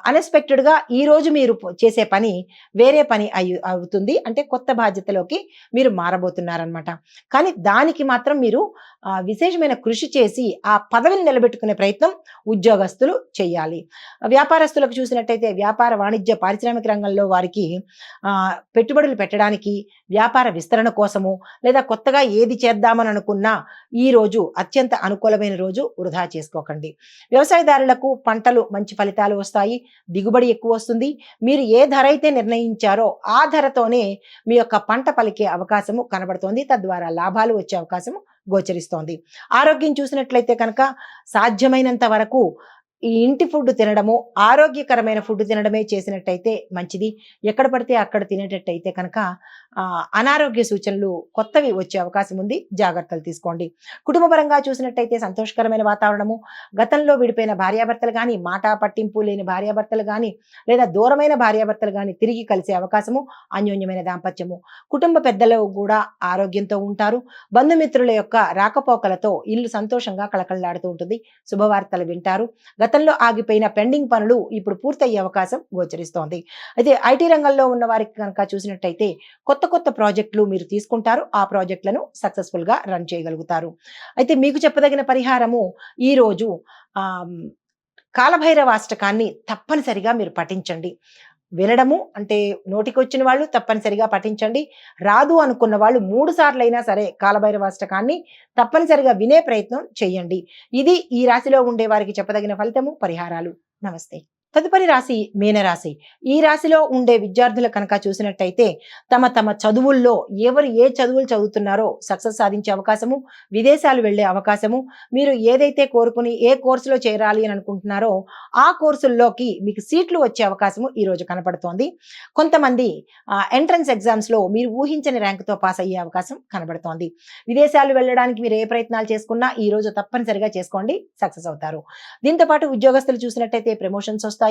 అన్ఎక్స్పెక్టెడ్గా ఈ రోజు మీరు చేసే పని వేరే పని అవుతుంది. అంటే కొత్త బాధ్యతలోకి మీరు మారబోతున్నారనమాట. కానీ దానికి మాత్రం మీరు విశేషమైన కృషి చేసి ఆ పదవిని నిలబెట్టుకునే ప్రయత్నం ఉద్యోగస్తులు చేయాలి. వ్యాపారస్తులకు చూసినట్టయితే వ్యాపార, వాణిజ్య, పారిశ్రామిక రంగంలో వారికి పెట్టుబడులు పెట్టడానికి, వ్యాపార విస్తరణ కోసము, లేదా కొత్తగా ఏది చేద్దామని అనుకున్నా ఈ రోజు అత్యంత అనుకూలమైన రోజు. వృధా చేసుకోకండి. వ్యవసాయదారులకు పంటలు మంచి ఫలితాలు వస్తాయి. దిగుబడి ఎక్కువ వస్తుంది. మీరు ఏ ధర అయితే నిర్ణయించారో ఆ ధరతోనే మీ యొక్క పంట పలికే అవకాశము కనబడుతోంది. తద్వారా లాభాలు వచ్చే అవకాశము గోచరిస్తోంది. ఆరోగ్యం చూసినట్లయితే కనుక సాధ్యమైనంత వరకు ఈ ఇంటి ఫుడ్ తినడము, ఆరోగ్యకరమైన ఫుడ్ తినడమే చేసినట్టయితే మంచిది. ఎక్కడ పడితే అక్కడ తినేటట్టయితే కనుక అనారోగ్య సూచనలు కొత్తవి వచ్చే అవకాశం ఉంది. జాగ్రత్తలు తీసుకోండి. కుటుంబపరంగా చూసినట్టయితే సంతోషకరమైన వాతావరణము. గతంలో విడిపోయిన భార్యాభర్తలు కానీ, మాట పట్టింపు లేని భార్యాభర్తలు కానీ, లేదా దూరమైన భార్యాభర్తలు కానీ తిరిగి కలిసే అవకాశము, అన్యోన్యమైన దాంపత్యము. కుటుంబ పెద్దలు కూడా ఆరోగ్యంతో ఉంటారు. బంధుమిత్రుల యొక్క రాకపోకలతో ఇల్లు సంతోషంగా కళకళలాడుతూ ఉంటుంది. శుభవార్తలు వింటారు. గతంలో ఆగిపోయిన పెండింగ్ పనులు ఇప్పుడు పూర్తయ్యే అవకాశం గోచరిస్తోంది. అయితే ఐటీ రంగంలో ఉన్న వారికి కనుక చూసినట్టయితే కొత్త ప్రాజెక్టులు మీరు తీసుకుంటారు. ఆ ప్రాజెక్టులను సక్సెస్ఫుల్ గా రన్ చేయగలుగుతారు. అయితే మీకు చెప్పదగిన పరిహారము ఈరోజు కాలభైరవాష్టకాన్ని తప్పనిసరిగా మీరు పఠించండి. వినడము అంటే నోటికొచ్చిన వాళ్ళు తప్పనిసరిగా పఠించండి. రాదు అనుకున్న వాళ్ళు 3 సార్లైనా సరే కాలభైరవాష్టకాన్ని తప్పనిసరిగా వినే ప్రయత్నం చేయండి. ఇది ఈ రాశిలో ఉండే వారికి చెప్పదగిన ఫలితము, పరిహారాలు. నమస్తే. తదుపరి రాశి మీనరాశి. ఈ రాశిలో ఉండే విద్యార్థులు కనుక చూసినట్టయితే తమ తమ చదువుల్లో ఎవరు ఏ చదువులు చదువుతున్నారో సక్సెస్ సాధించే అవకాశము, విదేశాలు వెళ్ళే అవకాశము, మీరు ఏదైతే కోరుకుని ఏ కోర్సులో చేరాలి అని అనుకుంటున్నారో ఆ కోర్సుల్లోకి మీకు సీట్లు వచ్చే అవకాశము ఈ రోజు కనపడుతోంది. కొంతమంది ఎంట్రన్స్ ఎగ్జామ్స్లో మీరు ఊహించని ర్యాంకుతో పాస్ అయ్యే అవకాశం కనబడుతోంది. విదేశాలు వెళ్ళడానికి మీరు ఏ ప్రయత్నాలు చేసుకున్నా ఈ రోజు తప్పనిసరిగా చేసుకోండి, సక్సెస్ అవుతారు. దీంతో పాటు ఉద్యోగస్తులు చూసినట్టయితే ప్రమోషన్స్ వస్తాయి,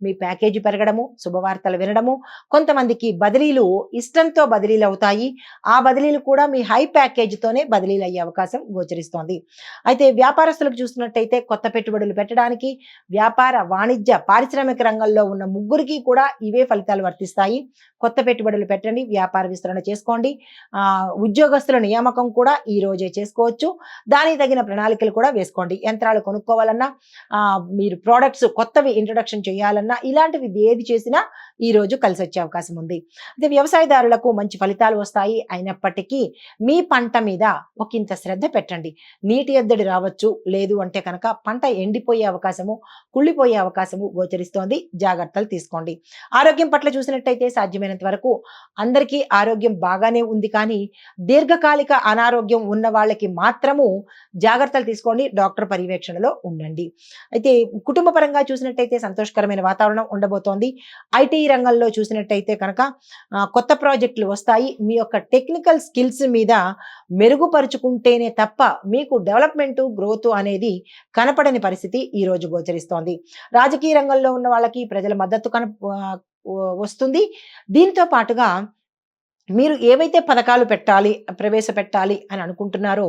మీ ప్యాకేజీ పెరగడము, శుభవార్తలు వినడము, కొంతమందికి బదిలీలు ఇష్టంతో బదిలీలు అవుతాయి. ఆ బదిలీలు కూడా మీ హై ప్యాకేజీతోనే బదిలీలు అయ్యే అవకాశం గోచరిస్తోంది. అయితే వ్యాపారస్తులకు చూసినట్టయితే కొత్త పెట్టుబడులు పెట్టడానికి, వ్యాపార వాణిజ్య పారిశ్రామిక రంగంలో ఉన్న ముగ్గురికి కూడా ఇవే ఫలితాలు వర్తిస్తాయి. కొత్త పెట్టుబడులు పెట్టండి, వ్యాపార విస్తరణ చేసుకోండి. ఉద్యోగస్తుల నియామకం కూడా ఈ రోజే చేసుకోవచ్చు. దానికి తగిన ప్రణాళికలు కూడా వేసుకోండి. యంత్రాలు కొనుక్కోవాలన్నా, మీరు ప్రోడక్ట్స్ కొత్తవి ఇంట్రొడక్షన్ చేయాలన్నా, ఇలాంటివి ఏది చేసినా ఈ రోజు కలిసి వచ్చే అవకాశం ఉంది. అయితే వ్యవసాయదారులకు మంచి ఫలితాలు వస్తాయి. అయినప్పటికీ మీ పంట మీద ఒకంత శ్రద్ధ పెట్టండి. నీటి ఎద్దడి రావచ్చు, లేదు అంటే కనుక పంట ఎండిపోయే అవకాశము, కుళ్ళిపోయే అవకాశము గోచరిస్తోంది. జాగ్రత్తలు తీసుకోండి. ఆరోగ్యం పట్ల చూసినట్టయితే సాధ్యమైనంత వరకు అందరికీ ఆరోగ్యం బాగానే ఉంది, కానీ దీర్ఘకాలిక అనారోగ్యం ఉన్న వాళ్ళకి మాత్రము జాగ్రత్తలు తీసుకోండి, డాక్టర్ పర్యవేక్షణలో ఉండండి. అయితే కుటుంబ పరంగా చూసినట్టయితే సంతోషకరమైన వాతావరణం ఉండబోతోంది. ఐటీ రంగంలో చూసినట్టయితే కనుక కొత్త ప్రాజెక్టులు వస్తాయి. మీ యొక్క టెక్నికల్ స్కిల్స్ మీద మెరుగుపరుచుకుంటేనే తప్ప మీకు డెవలప్మెంట్ గ్రోత్ అనేది కనపడని పరిస్థితి ఈ రోజు గోచరిస్తోంది. రాజకీయ రంగంలో ఉన్న వాళ్ళకి ప్రజల మద్దతు వస్తుంది. దీంతో పాటుగా మీరు ఏవైతే పథకాలు ప్రవేశపెట్టాలి అని అనుకుంటున్నారో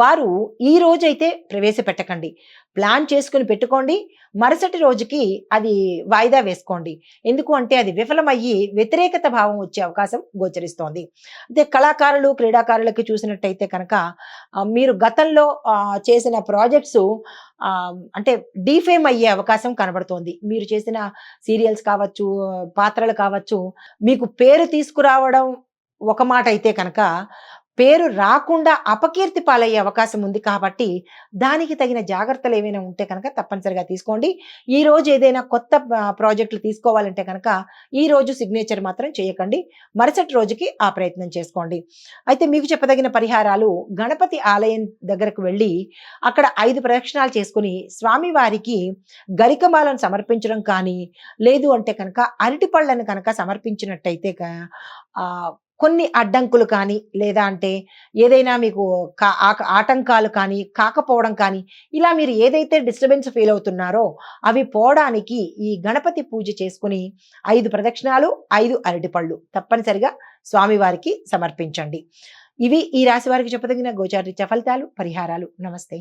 వారు ఈ రోజైతే ప్రవేశపెట్టకండి. ప్లాన్ చేసుకుని పెట్టుకోండి. మరుసటి రోజుకి అది వాయిదా వేసుకోండి. ఎందుకు అంటే అది విఫలమయ్యి వ్యతిరేకత భావం వచ్చే అవకాశం గోచరిస్తోంది. అయితే కళాకారులు, క్రీడాకారులకి చూసినట్టయితే కనుక మీరు గతంలో చేసిన ప్రాజెక్ట్స్ అంటే డీఫేమ్ అయ్యే అవకాశం కనబడుతోంది. మీరు చేసిన సీరియల్స్ కావచ్చు, పాత్రలు కావచ్చు, మీకు పేరు తీసుకురావడం ఒక మాట అయితే కనుక పేరు రాకుండా అపకీర్తి పాలయ్యే అవకాశం ఉంది. కాబట్టి దానికి తగిన జాగ్రత్తలు ఏమైనా ఉంటే కనుక తప్పనిసరిగా తీసుకోండి. ఈ రోజు ఏదైనా కొత్త ప్రాజెక్టులు తీసుకోవాలంటే కనుక ఈ రోజు సిగ్నేచర్ మాత్రం చేయకండి. మరుసటి రోజుకి ఆ ప్రయత్నం చేసుకోండి. అయితే మీకు చెప్పదగిన పరిహారాలు, గణపతి ఆలయం దగ్గరకు వెళ్ళి అక్కడ 5 ప్రదక్షిణాలు చేసుకుని స్వామివారికి గరికమాలను సమర్పించడం కానీ, లేదు అంటే కనుక అరటి పళ్ళను కనుక సమర్పించినట్టయితే కొన్ని అడ్డంకులు కానీ, లేదా అంటే ఏదైనా మీకు ఆటంకాలు కానీ కాకపోవడం కానీ, ఇలా మీరు ఏదైతే డిస్టర్బెన్స్ ఫీల్ అవుతున్నారో అవి పోవడానికి ఈ గణపతి పూజ చేసుకుని 5 ప్రదక్షిణాలు, 5 అరటిపళ్ళు తప్పనిసరిగా స్వామివారికి సమర్పించండి. ఇవి ఈ రాశి వారికి చెప్పదగిన గోచారరీత్యా ఫలితాలు, పరిహారాలు. నమస్తే.